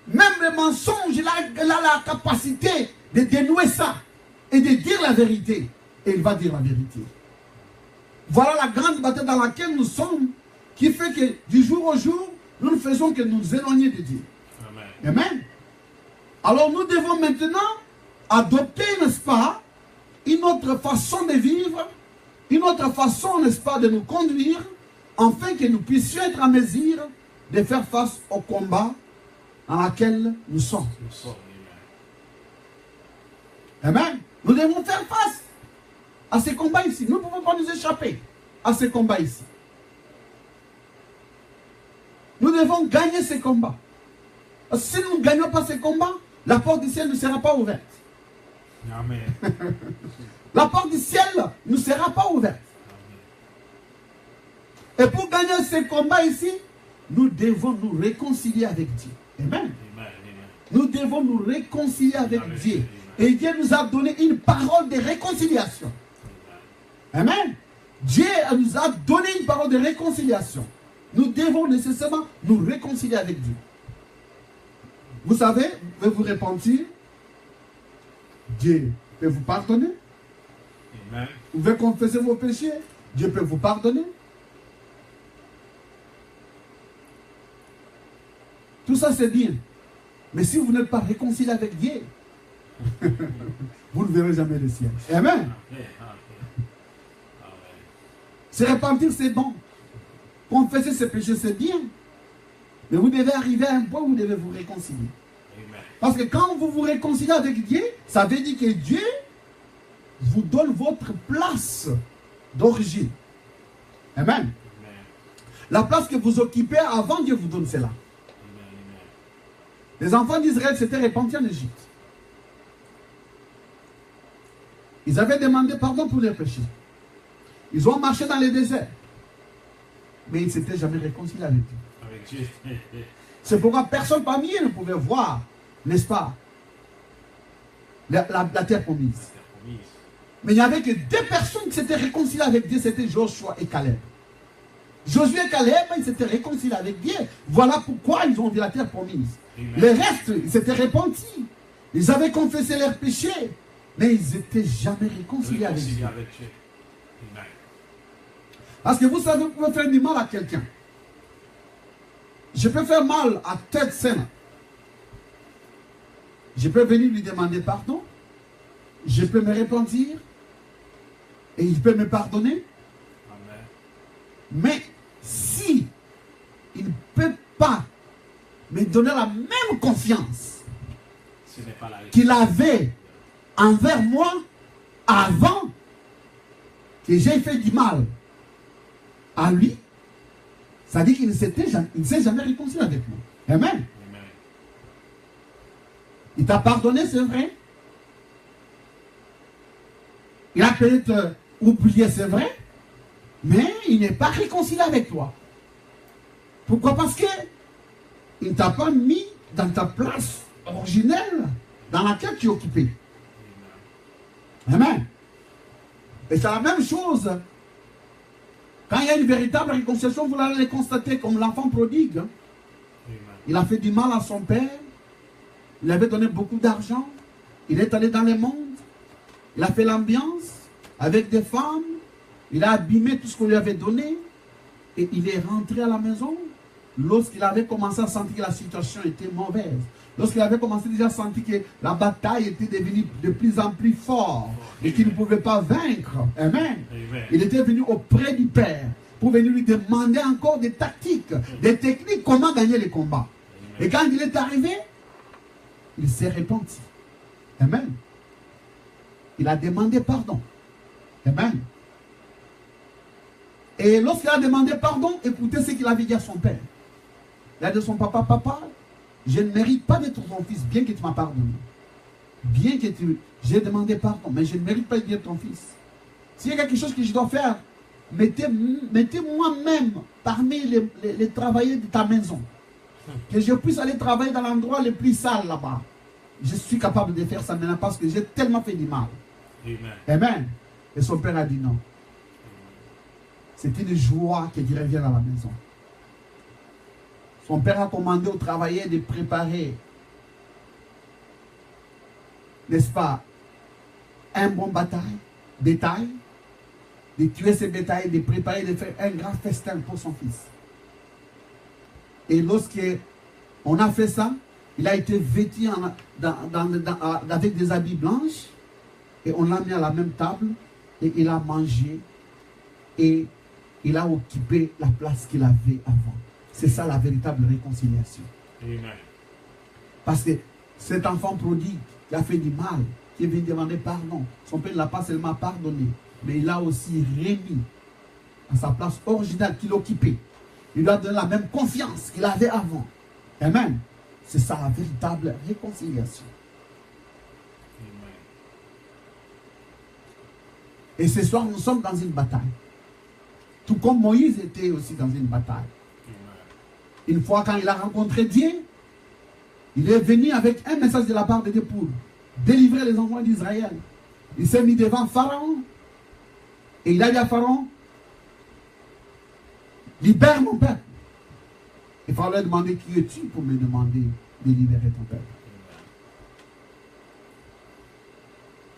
amen. Même le mensonge, il a la capacité de dénouer ça et de dire la vérité. Et il va dire la vérité. Voilà la grande bataille dans laquelle nous sommes, qui fait que du jour au jour, nous ne faisons que nous éloigner de Dieu. Amen. Amen. Alors nous devons maintenant adopter, n'est-ce pas, une autre façon de vivre, une autre façon, n'est-ce pas, de nous conduire, afin que nous puissions être en mesure de faire face au combat dans lequel nous sommes. Amen. Nous devons faire face à ces combats ici. Nous ne pouvons pas nous échapper à ces combats ici. Nous devons gagner ces combats. Si nous ne gagnons pas ces combats, la porte du ciel ne sera pas ouverte. Amen. La porte du ciel ne sera pas ouverte. Et pour gagner ces combats ici, nous devons nous réconcilier avec Dieu. Amen. Amen. Nous devons nous réconcilier avec Amen. Dieu. Et Dieu nous a donné une parole de réconciliation. Amen. Dieu nous a donné une parole de réconciliation. Nous devons nécessairement nous réconcilier avec Dieu. Vous savez, vous pouvez vous repentir. Dieu peut vous pardonner. Amen. Vous pouvez confesser vos péchés. Dieu peut vous pardonner. Tout ça c'est bien. Mais si vous n'êtes pas réconcilié avec Dieu, vous ne verrez jamais le ciel. Amen. Se repentir c'est bon. Confesser ses péchés c'est bien. Mais vous devez arriver à un point où vous devez vous réconcilier. Amen. Parce que quand vous vous réconciliez avec Dieu, ça veut dire que Dieu vous donne votre place d'origine. Amen. Amen. La place que vous occupez avant, Dieu vous donne cela. Amen. Les enfants d'Israël s'étaient répandus en Égypte. Ils avaient demandé pardon pour leurs péchés. Ils ont marché dans le désert. Mais ils ne s'étaient jamais réconciliés avec Dieu. Avec Dieu. C'est pourquoi personne parmi eux ne pouvait voir, n'est-ce pas, la terre promise. Mais il n'y avait que deux personnes qui s'étaient réconciliées avec Dieu, c'était Joshua et Caleb. Josué et Caleb, ils s'étaient réconciliés avec Dieu. Voilà pourquoi ils ont vu la terre promise. Amen. Les restes, ils s'étaient repentis. Ils avaient confessé leurs péchés, mais ils n'étaient jamais réconciliés avec Dieu. Amen. Parce que vous savez, vous pouvez faire du mal à quelqu'un. Je peux faire mal à tête saine. Je peux venir lui demander pardon. Je peux me repentir. Et il peut me pardonner. Amen. Mais si il ne peut pas me donner la même confiance Ce n'est pas la réponse. qu'il avait envers moi avant que j'ai fait du mal à lui. Ça dit qu'il ne s'est jamais réconcilié avec moi. Amen. Amen. Il t'a pardonné, c'est vrai. Il a peut-être oublié, c'est vrai. Mais il n'est pas réconcilié avec toi. Pourquoi? Parce que il ne t'a pas mis dans ta place originelle dans laquelle tu es occupé. Amen. Et c'est la même chose. Quand il y a une véritable réconciliation, vous allez le constater comme l'enfant prodigue. Amen. Il a fait du mal à son père. Il avait donné beaucoup d'argent. Il est allé dans le monde. Il a fait l'ambiance avec des femmes. Il a abîmé tout ce qu'on lui avait donné. Et il est rentré à la maison lorsqu'il avait commencé à sentir que la situation était mauvaise. Lorsqu'il avait commencé déjà à sentir que la bataille était devenue de plus en plus forte et qu'il ne pouvait pas vaincre. Amen. Amen. Il était venu auprès du Père pour venir lui demander encore des tactiques, des techniques, comment gagner les combats. Et quand il est arrivé, il s'est repenti. Amen. Il a demandé pardon. Amen. Et lorsqu'il a demandé pardon, écoutez ce qu'il avait dit à son père. Il a dit à son papa, papa, je ne mérite pas d'être ton fils, bien que tu m'as pardonné. Bien que j'ai demandé pardon, mais je ne mérite pas d'être ton fils. S'il y a quelque chose que je dois faire, mettez moi-même parmi les travailleurs de ta maison. Que je puisse aller travailler dans l'endroit le plus sale là-bas. Je suis capable de faire ça maintenant parce que j'ai tellement fait du mal. Amen. Amen. Et son père a dit non. C'est une joie qu'il revienne à la maison. Son père a commandé aux travailleurs de préparer, n'est-ce pas, un bon bétail, de tuer ce bétail, de préparer, de faire un grand festin pour son fils. Et lorsqu'on a fait ça, il a été vêtu avec des habits blanches et on l'a mis à la même table et il a mangé et il a occupé la place qu'il avait avant. C'est ça la véritable réconciliation. Amen. Parce que cet enfant prodigue qui a fait du mal, qui est venu demander pardon, son père ne l'a pas seulement pardonné, mais il a aussi remis à sa place originale qu'il occupait. Il lui a donné la même confiance qu'il avait avant. Amen. C'est ça la véritable réconciliation. Amen. Et ce soir, nous sommes dans une bataille. Tout comme Moïse était aussi dans une bataille. Une fois quand il a rencontré Dieu, il est venu avec un message de la part de Dieu pour délivrer les enfants d'Israël. Il s'est mis devant Pharaon et il a dit à Pharaon, libère mon peuple. Et Pharaon lui a demandé, qui es-tu pour me demander de libérer ton peuple?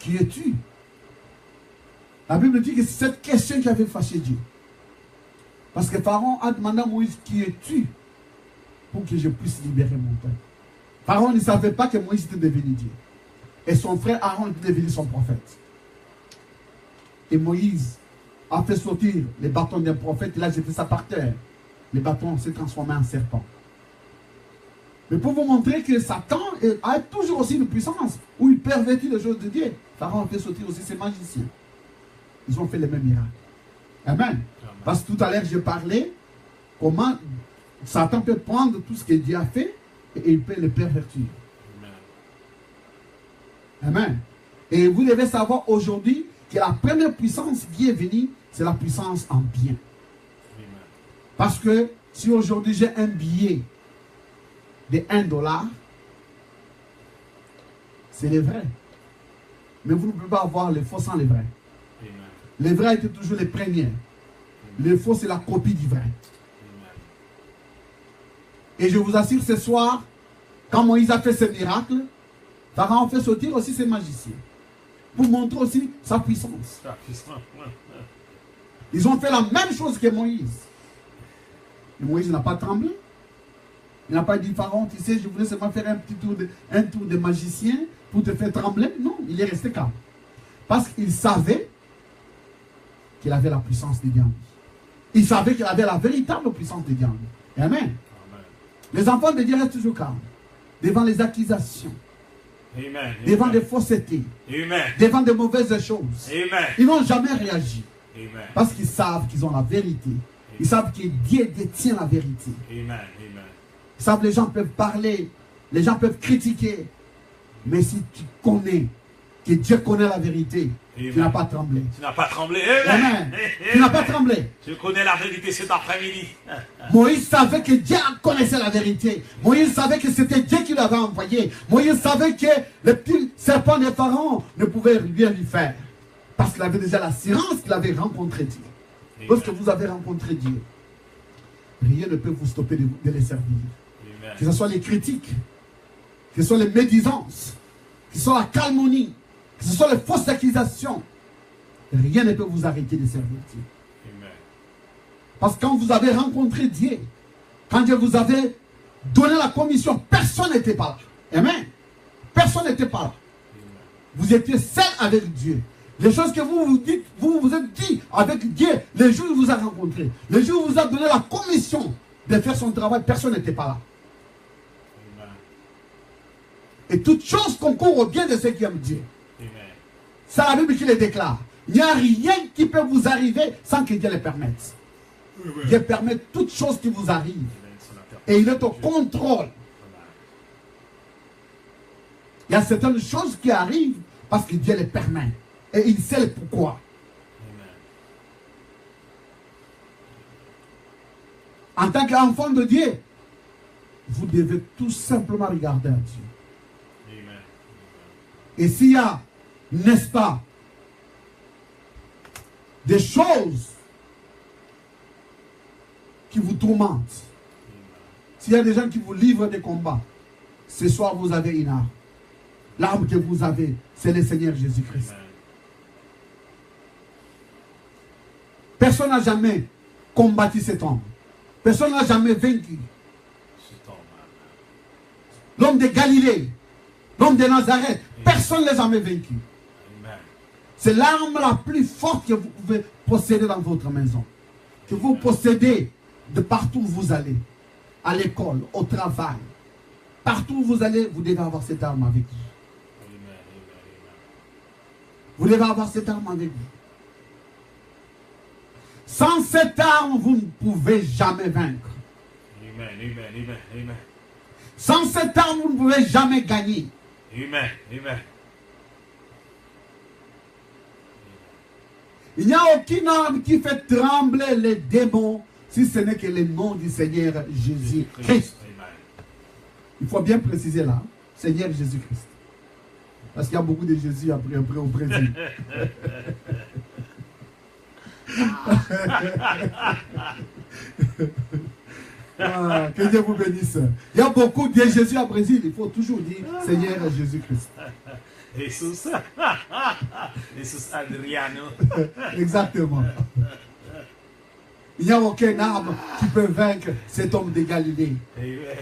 Qui es-tu? La Bible dit que c'est cette question qui avait fâché Dieu. Parce que Pharaon a demandé à Moïse, qui es-tu pour que je puisse libérer mon peuple? Pharaon ne savait pas que Moïse était devenu Dieu. Et son frère Aaron était devenu son prophète. Et Moïse a fait sortir les bâtons d'un prophète, il a jeté ça par terre. Les bâtons s'est transformé en serpent. Mais pour vous montrer que Satan a toujours aussi une puissance où il pervertit les choses de Dieu, Pharaon a fait sortir aussi ses magiciens. Ils ont fait les mêmes miracles. Amen. Amen. Parce que tout à l'heure, je parlais comment Satan peut prendre tout ce que Dieu a fait et il peut le pervertir. Amen. Amen. Et vous devez savoir aujourd'hui que la première puissance qui est venue, c'est la puissance en bien. Amen. Parce que si aujourd'hui j'ai un billet de $1, c'est le vrai. Mais vous ne pouvez pas avoir le faux sans le vrai. Amen. Le vrai était toujours le premier. Amen. Le faux, c'est la copie du vrai. Amen. Et je vous assure, ce soir, quand Moïse a fait ce miracle, Pharaon fait sortir aussi ses magiciens. Pour montrer aussi sa puissance. Ils ont fait la même chose que Moïse. Et Moïse n'a pas tremblé. Il n'a pas dit, Pharaon, tu sais, je voulais seulement faire un tour de magicien pour te faire trembler. Non, il est resté calme. Parce qu'il savait qu'il avait la puissance de Dieu. Il savait qu'il avait la véritable puissance de Dieu. Amen. Amen. Les enfants de Dieu restent toujours calmes devant les accusations, Amen. devant des faussetés, Amen. devant de mauvaises choses. Amen. Ils n'ont jamais réagi Amen. parce qu'ils savent qu'ils ont la vérité. Ils savent que Dieu détient la vérité. Amen. Amen. Ils savent que les gens peuvent parler, les gens peuvent critiquer. Mais si tu connais que Dieu connaît la vérité, Amen. tu n'as pas tremblé. Tu n'as pas tremblé. Amen. Amen. Tu n'as pas tremblé. Je connais la vérité cet après-midi. Moïse savait que Dieu connaissait la vérité. Moïse savait que c'était Dieu qui l'avait envoyé. Moïse savait que le petit serpent de Pharaon ne pouvait rien lui faire. Parce qu'il avait déjà l'assurance qu'il avait rencontré Dieu. Lorsque vous avez rencontré Dieu, rien ne peut vous stopper de les servir. Amen. Que ce soit les critiques, que ce soit les médisances, que ce soit la calomnie, que ce soit les fausses accusations, rien ne peut vous arrêter de servir Dieu. Amen. Parce que quand vous avez rencontré Dieu, quand Dieu vous avait donné la commission, personne n'était pas là. Amen. Personne n'était pas là. Vous étiez seul avec Dieu. Les choses que vous vous dites, vous vous êtes dit avec Dieu, le jour où il vous a rencontré, le jour où il vous a donné la commission de faire son travail, personne n'était pas là. Amen. Et toute chose concourt au bien de ceux qui aiment Dieu. Amen. C'est la Bible qui le déclare. Il n'y a rien qui peut vous arriver sans que Dieu le permette. Dieu permet toute chose qui vous arrive. Et il est au contrôle. Il y a certaines choses qui arrivent parce que Dieu les permet. Et il sait le pourquoi. En tant qu'enfant de Dieu, vous devez tout simplement regarder à Dieu. Amen. Et s'il y a, n'est-ce pas, des choses qui vous tourmentent, s'il y a des gens qui vous livrent des combats, ce soir vous avez une arme. L'arme que vous avez, c'est le Seigneur Jésus-Christ. Personne n'a jamais combattu cet homme. Personne n'a jamais vaincu. L'homme de Galilée, l'homme de Nazareth, personne ne l'a jamais vaincu. C'est l'arme la plus forte que vous pouvez posséder dans votre maison. Que vous possédez de partout où vous allez. À l'école, au travail. Partout où vous allez, vous devez avoir cette arme avec vous. Vous devez avoir cette arme avec vous. Sans cette arme, vous ne pouvez jamais vaincre. Amen, amen, amen, amen. Sans cette arme, vous ne pouvez jamais gagner. Amen, amen. Il n'y a aucune arme qui fait trembler les démons si ce n'est que le nom du Seigneur Jésus-Christ. Il faut bien préciser là, Seigneur Jésus-Christ. Parce qu'il y a beaucoup de Jésus après au Brésil. Ah, que Dieu vous bénisse. Il y a beaucoup de Jésus au Brésil. Il faut toujours dire Seigneur Jésus-Christ. Jesus. Jesus Adriano. Exactement. Il n'y a aucun arme qui peut vaincre cet homme de Galilée.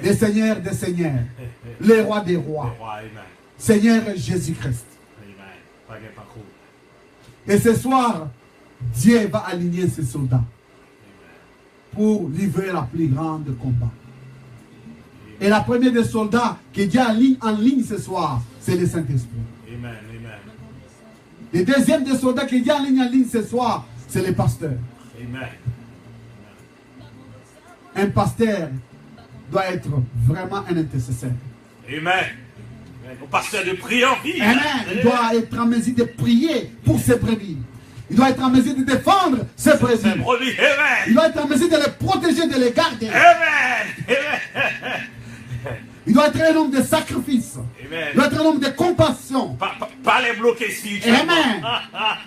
Le Seigneur des Seigneurs. Le roi des rois. Seigneur Jésus-Christ. Et ce soir, Dieu va aligner ses soldats pour livrer la plus grande combat. Et la première des soldats que Dieu aligne en ligne ce soir, c'est le Saint-Esprit. Amen, amen. Le deuxième des soldats que Dieu aligne en ligne ce soir, c'est le pasteur. Amen. Un pasteur doit être vraiment un intercesseur. Amen. Au pasteur de prière. Amen. Il doit être en mesure de prier pour ses brebis. Il doit être en mesure de défendre ses brebis. Il doit être en mesure de les protéger, de les garder. Amen. Il doit être un homme de sacrifice. Amen. Il doit être un homme de compassion. Pas les bloquer spirituellement. Amen.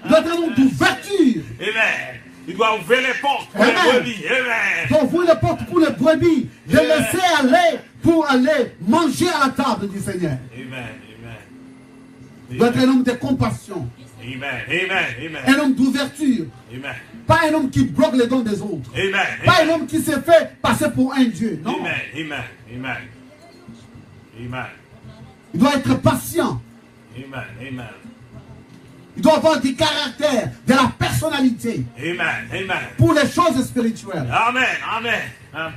Il doit être un homme d'ouverture. Amen. Il doit ouvrir les portes pour les brebis. Amen. Il doit ouvrir les portes pour les brebis. De laisser aller pour aller manger à la table du Seigneur. Amen. Amen. Il doit être un homme de compassion. Amen. Amen. Amen. Un homme d'ouverture. Amen. Pas un homme qui bloque les dons des autres. Amen. Pas un homme qui se fait passer pour un Dieu. Non. Amen. Amen. Amen. Amen. Il doit être patient. Amen. Amen. Il doit avoir du caractère, de la personnalité. Amen. Amen. Pour les choses spirituelles. Amen. Amen. Amen.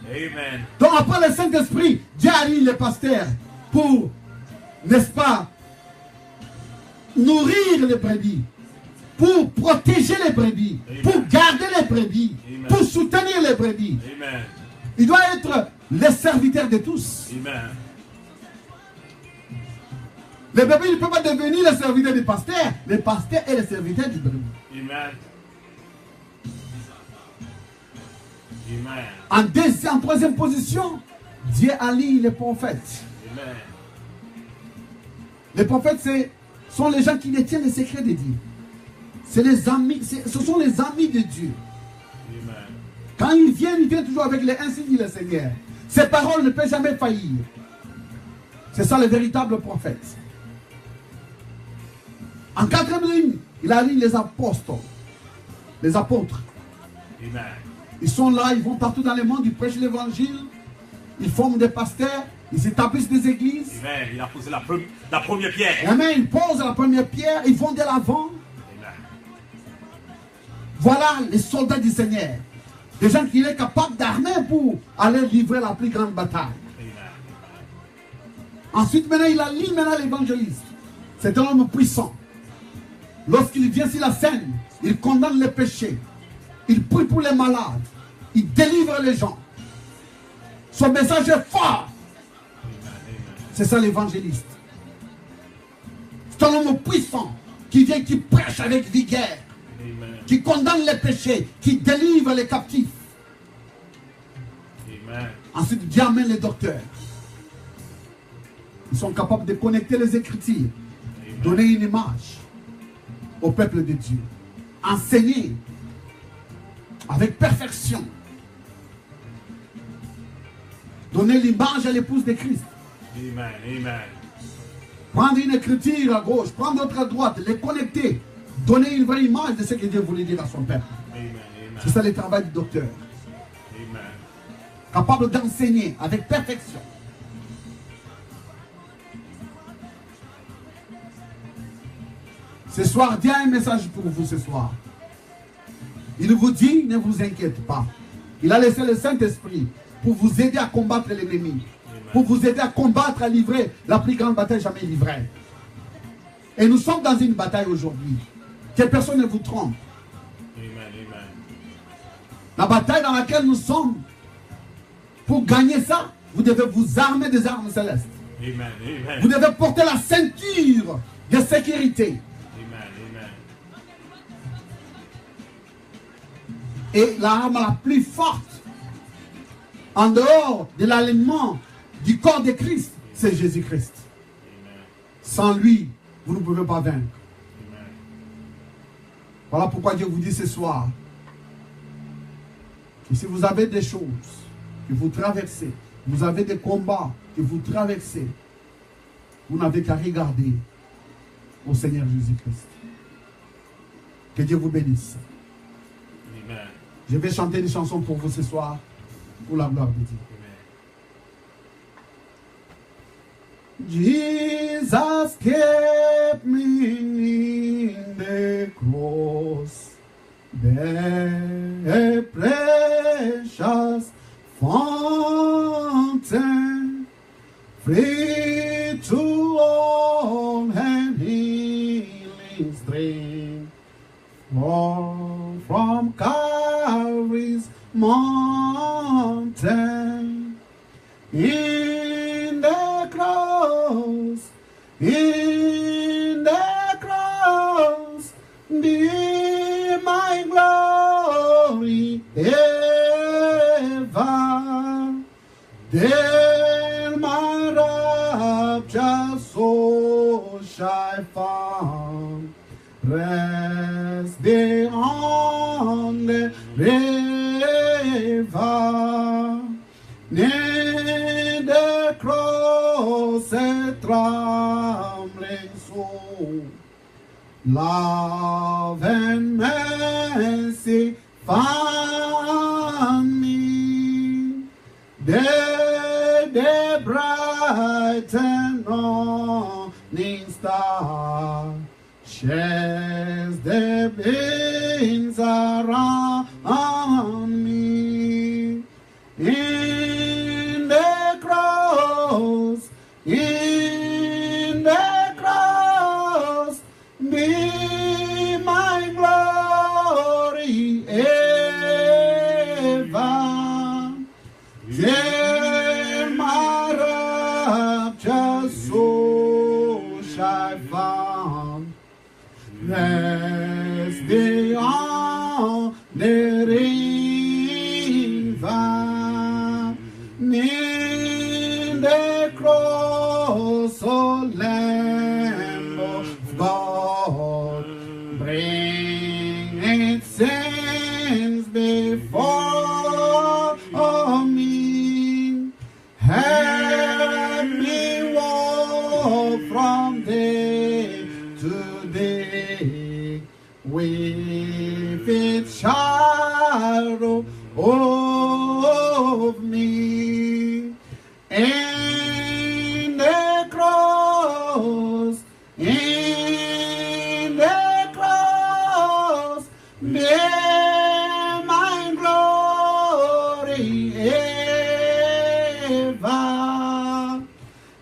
Amen. Donc après le Saint-Esprit, Dieu a mis les pasteurs pour, n'est-ce pas, nourrir les brebis, pour protéger les brebis, Amen. pour garder les brebis, Amen. pour soutenir les brebis. Amen. Il doit être le serviteur de tous. Amen. Les brebis ne peuvent pas devenir les serviteurs du pasteur. Le pasteur est le serviteur du brebis. Amen. Amen. En troisième position, Dieu a mis les prophètes. Amen. Les prophètes, sont les gens qui détiennent les secrets de Dieu. C'est les amis, ce sont les amis de Dieu. Amen. Quand ils viennent toujours avec les ainsi dit le Seigneur. Ces paroles ne peuvent jamais faillir. C'est ça le véritable prophète. En quatrième ligne, il a mis les apôtres. Les apôtres. Amen. Ils sont là, ils vont partout dans le monde, ils prêchent l'évangile. Ils forment des pasteurs, ils établissent des églises. Amen. Il a posé la première pierre. Amen. Ils posent la première pierre, ils vont de l'avant. Amen. Voilà les soldats du Seigneur. Des gens qu'il est capable d'armer pour aller livrer la plus grande bataille. Amen. Ensuite, maintenant, il a mis l'évangéliste. C'est un homme puissant. Lorsqu'il vient sur la scène, il condamne les péchés. Il prie pour les malades. Il délivre les gens. Son message est fort. C'est ça l'évangéliste. C'est un homme puissant qui vient, qui prêche avec vigueur, Amen. qui condamne les péchés, qui délivre les captifs. Amen. Ensuite, Dieu amène les docteurs. Ils sont capables de connecter les Écritures, Amen. donner une image au peuple de Dieu, enseigner avec perfection, donner l'image à l'épouse de Christ. Amen. Amen. Prendre une écriture à gauche, prendre l'autre à droite, les connecter, donner une vraie image de ce que Dieu voulait dire à son peuple. Amen. C'est ça le travail du docteur. Amen. Capable d'enseigner avec perfection. Ce soir, Dieu a un message pour vous ce soir. Il vous dit, ne vous inquiétez pas. Il a laissé le Saint-Esprit pour vous aider à combattre l'ennemi. Pour vous aider à combattre, à livrer la plus grande bataille jamais livrée. Et nous sommes dans une bataille aujourd'hui. Que personne ne vous trompe. Amen. Amen. La bataille dans laquelle nous sommes, pour gagner ça, vous devez vous armer des armes célestes. Amen. Amen. Vous devez porter la ceinture de sécurité. Amen. Amen. Et l'arme la plus forte, en dehors de l'alignement du corps de Christ, c'est Jésus-Christ. Amen. Sans lui, vous ne pouvez pas vaincre. Amen. Voilà pourquoi Dieu vous dit ce soir que si vous avez des choses que vous traversez, vous avez des combats que vous traversez, vous n'avez qu'à regarder au Seigneur Jésus-Christ. Que Dieu vous bénisse. Amen. Je vais chanter une chanson pour vous ce soir, pour la gloire de Dieu. Jesus kept me in the cross, the precious fountain, free to all and healing stream, from Calvary's mountain. In the cross, be my glory ever. Then my rapture soul shall find rest on the river. Near the cross a trembling soul, love and mercy found me. The bright and morning star sheds the beams around me. In I found. Rest beyond the river, in the cross, O Lamb of God, bring its sins before me. Help me walk from day to day with its shadow of me. In the cross, bear my glory ever,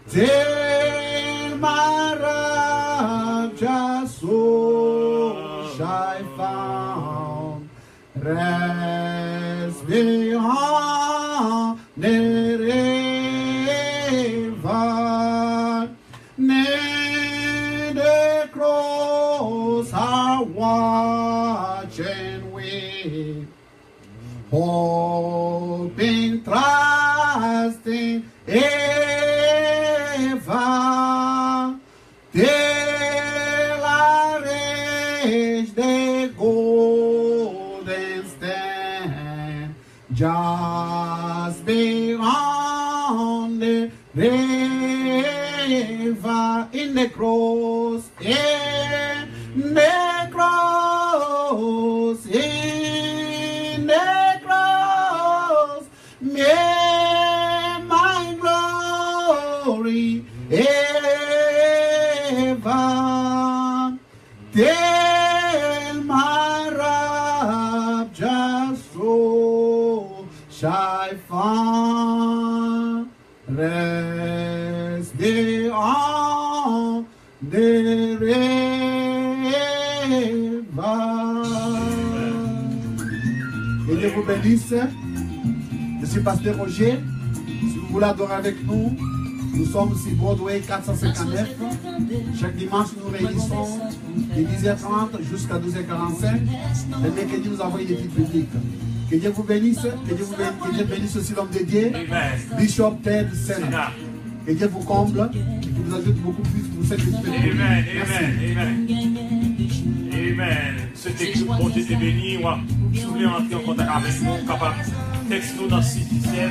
till my rapture soul shall found. Rest beyond the river, near the cross I watch and wait, hoping, trusting ever, till I reach the golden stand, just beyond the river. In the cross, in the cross, in the cross, may my glory ever, till my rapture soul shall find. Rest beyond the river. Que Dieu vous bénisse. Je suis Pasteur Roger. Si vous voulez adorer avec nous, nous sommes sur Broadway 459. Chaque dimanche, nous réunissons de 10h30 jusqu'à 12h45. Et que Dieu nous envoie des petites publiques. Que Dieu vous bénisse. Que Dieu bénisse aussi l'homme de Dieu, Bishop Ted Sena. Que Dieu vous comble et qu'il vous ajoute beaucoup plus pour cette petite publique. Amen, amen, amen. Amen. Ce texte, bon Dieu te béni. Si vous voulez entrer en contact avec nous, capable texte-nous dans 617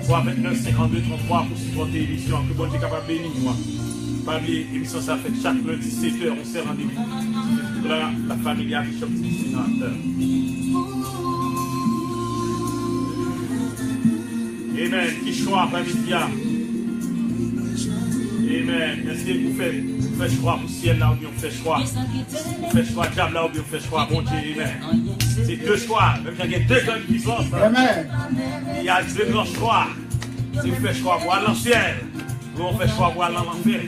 329 52 33 pour supporter l'émission. Que bon Dieu capable de bénir. Pas oublier, l'émission ça fait chaque lundi 7h, on s'est rendez-vous. La famille à Bishop Sénateur. Amen. Qui choix après-midi? Amen. Est-ce que vous faites choix pour le ciel là ou bien vous faites choix? Vous faites choix diable là ou bien vous faites choix bon Dieu? Amen. C'est deux choix. Même il y a deux grandes puissances. Amen. Il y a deux grands choix. Si vous faites choix pour aller dans le ciel, nous on fait choix pour aller dans l'enfer.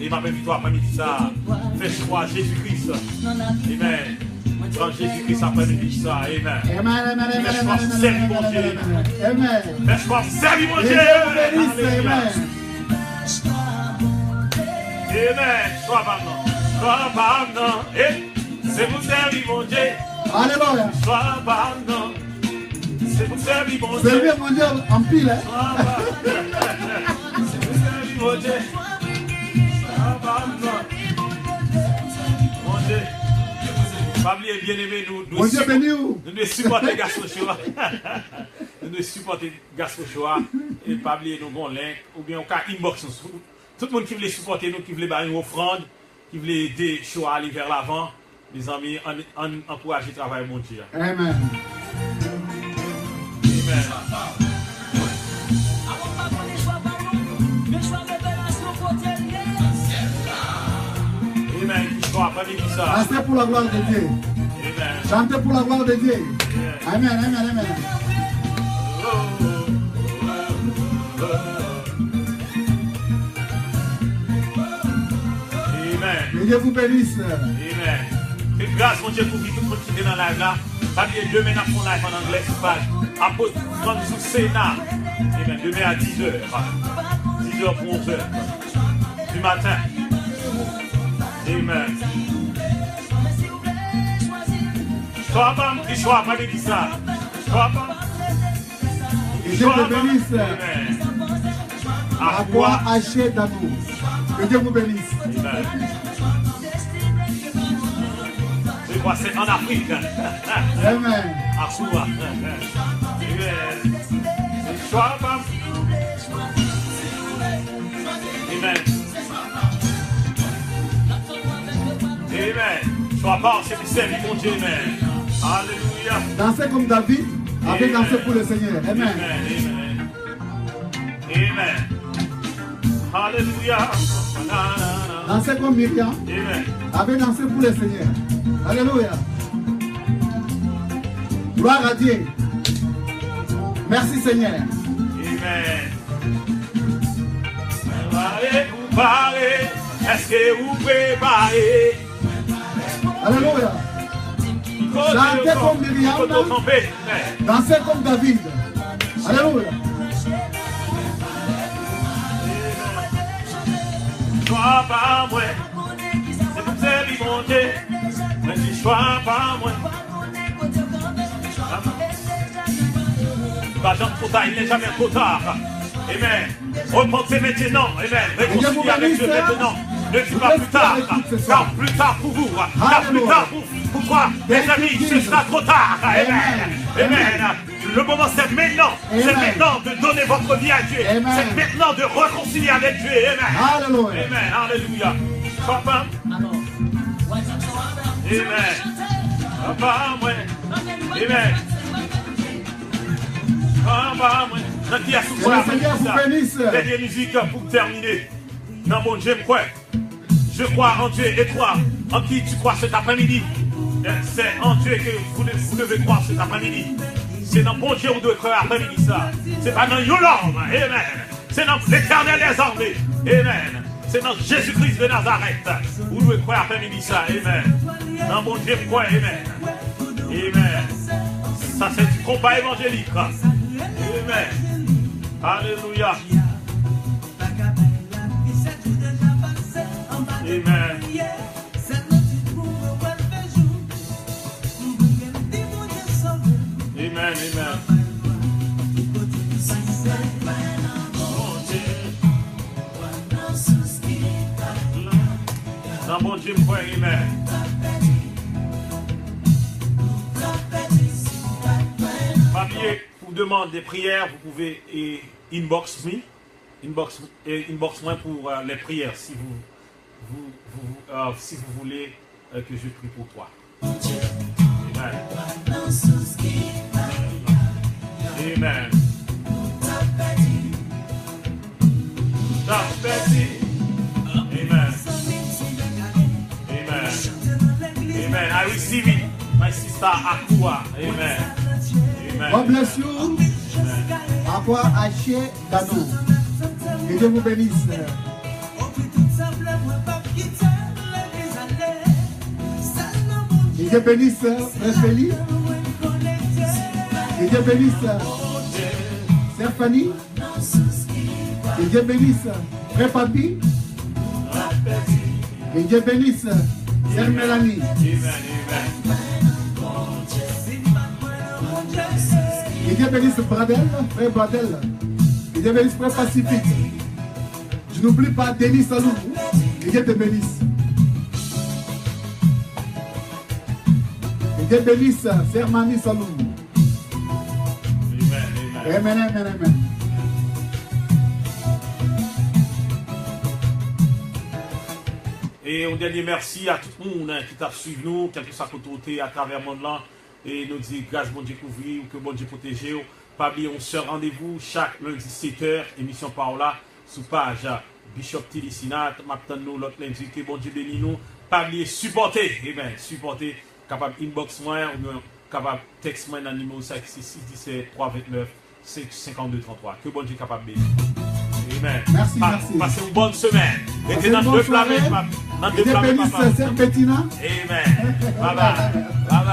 Et ma belle victoire après-midi ça. Faites choix Jésus-Christ. Amen. Prends Jésus-Christ après-midi ça. Amen. Amen, amen, amen. Faites choix pour servir mon Dieu. Amen. Faites choix pour servir mon Dieu. Amen. Amen. Sois maintenant. Sois maintenant. C'est pour servir mon Dieu. Alléluia. Sois maintenant. C'est pour servir mon Dieu. Servir mon Dieu en pile. C'est pour servir mon Dieu. Sois maintenant. Mon Dieu. Famille bien-aimée, nous devons supporter Gaston Choa. Nous devons supporter Gaston Choa. Et pas oublier nos bons links. Ou bien on peut inbox nous. Tout le monde qui veut supporter nous, qui veut faire une offrande, qui veut aider Choa à aller vers l'avant, les amis, encouragez le travail mon Dieu. Amen. Amen. Amen. Qui soit après ça. Restez pour la gloire de Dieu. Amen. Chantez pour la gloire de Dieu. Amen, amen, amen. Amen. Que Dieu vous bénisse. Amen. Et grâce, mon Dieu, pour tout le monde qui est dans la live là. Pas bien demain, on a font live en anglais, c'est pas. Apôtre François Sénat. Amen. Demain à 10h. 10h pour 11h. Du matin. Amen. Sois bon, sois pas dit ça. Sois bon. Que Dieu te bénisse. Amen. À quoi haché d'amour. Que Dieu vous bénisse. Amen. Je crois que c'est en Afrique. Amen. À quoi? Amen. Sois bon. Amen. Amen. Sois pas en service, mon Dieu. Amen. Alléluia. Dansez comme David, avec dansé pour le Seigneur. Amen. Amen. Amen. Alléluia. Dansez comme Myriam, Amen. avec dansé pour le Seigneur. Alléluia. Gloire à Dieu. Merci Seigneur. Amen. Vous parlez, est-ce que vous préparez? Alléluia. Chantez comme Myriam, dansez comme David. Alléluia. Sois pas moi, c'est pour ça qu'il monte. Mais tu sois pas moi. Il n'est jamais trop tard. Amen. Repentez maintenant. Amen. Réconciliez avec Dieu maintenant. Ne dis pas plus tard. Car plus tard pour vous. Car plus tard pour toi, mes amis, ce sera trop tard. Amen. Amen. Le moment c'est maintenant. C'est maintenant de donner votre vie à Dieu. C'est maintenant de réconcilier avec Dieu. Amen. Alléluia. Amen. Alléluia. Papa. Amen. Papa, moi. Amen. Papa, moi. Qui a souffert la bénisse. Dernière musique pour terminer. Non, mon Dieu, quoi? Je crois en Dieu et toi, en qui tu crois cet après-midi? C'est en Dieu que vous devez croire cet après-midi. C'est dans bon Dieu que vous devez croire après-midi ça. C'est pas dans Yolande. Amen. C'est dans l'Éternel des armées. Amen. C'est dans Jésus-Christ de Nazareth. Vous devez croire après-midi ça. Amen. Dans bon Dieu, quoi? Amen. Amen. Ça, c'est du combat évangélique. Amen. Alléluia. Amen. Amen, amen. Dans mon Dieu, point, amen. Papier, pour demander des prières, vous pouvez inbox moi pour les prières si si vous voulez que je prie pour toi. Amen. Amen. Amen. Amen. Amen. I receive it. My sister Akua. Amen. Amen. God bless you. Akua Haché Dano. Que Dieu vous bénisse. Que Dieu bénisse Frère Félix. Que Dieu bénisse Sœur Fanny. Que Dieu bénisse Frère Papi. Que Dieu bénisse Sœur Mélanie. Que Dieu bénisse Bradel, Frère Bradel. Que Dieu bénisse Frère Pacifique. Je n'oublie pas Denis Salou. Que Dieu te bénisse. Que Dieu bénisse Sœur Mani Salou. Amen, amen, amen. Et un dernier merci à tout le monde qui t'a suivi nous, quel que soit côté à travers le monde là. Et nous dit grâce bon Dieu couvrir, que bon Dieu protège. Pas oublier, on se rendez-vous chaque lundi 7h, émission par là, sous page Bishop Tilisinat. Maintenant nous l'autre lundi, que bon Dieu bénisse nous. Pas oublier, supporter, eh bien, supporter, capable inbox moi, ou bien capable texte moi dans le numéro 56617 329 52 33. Que bon Dieu capable de bénir. Amen. Merci, merci. Passez une bonne semaine. Et dans deux planètes, Dieu bénisse Sœur Bettina. Amen. Bye bye. Bye bye.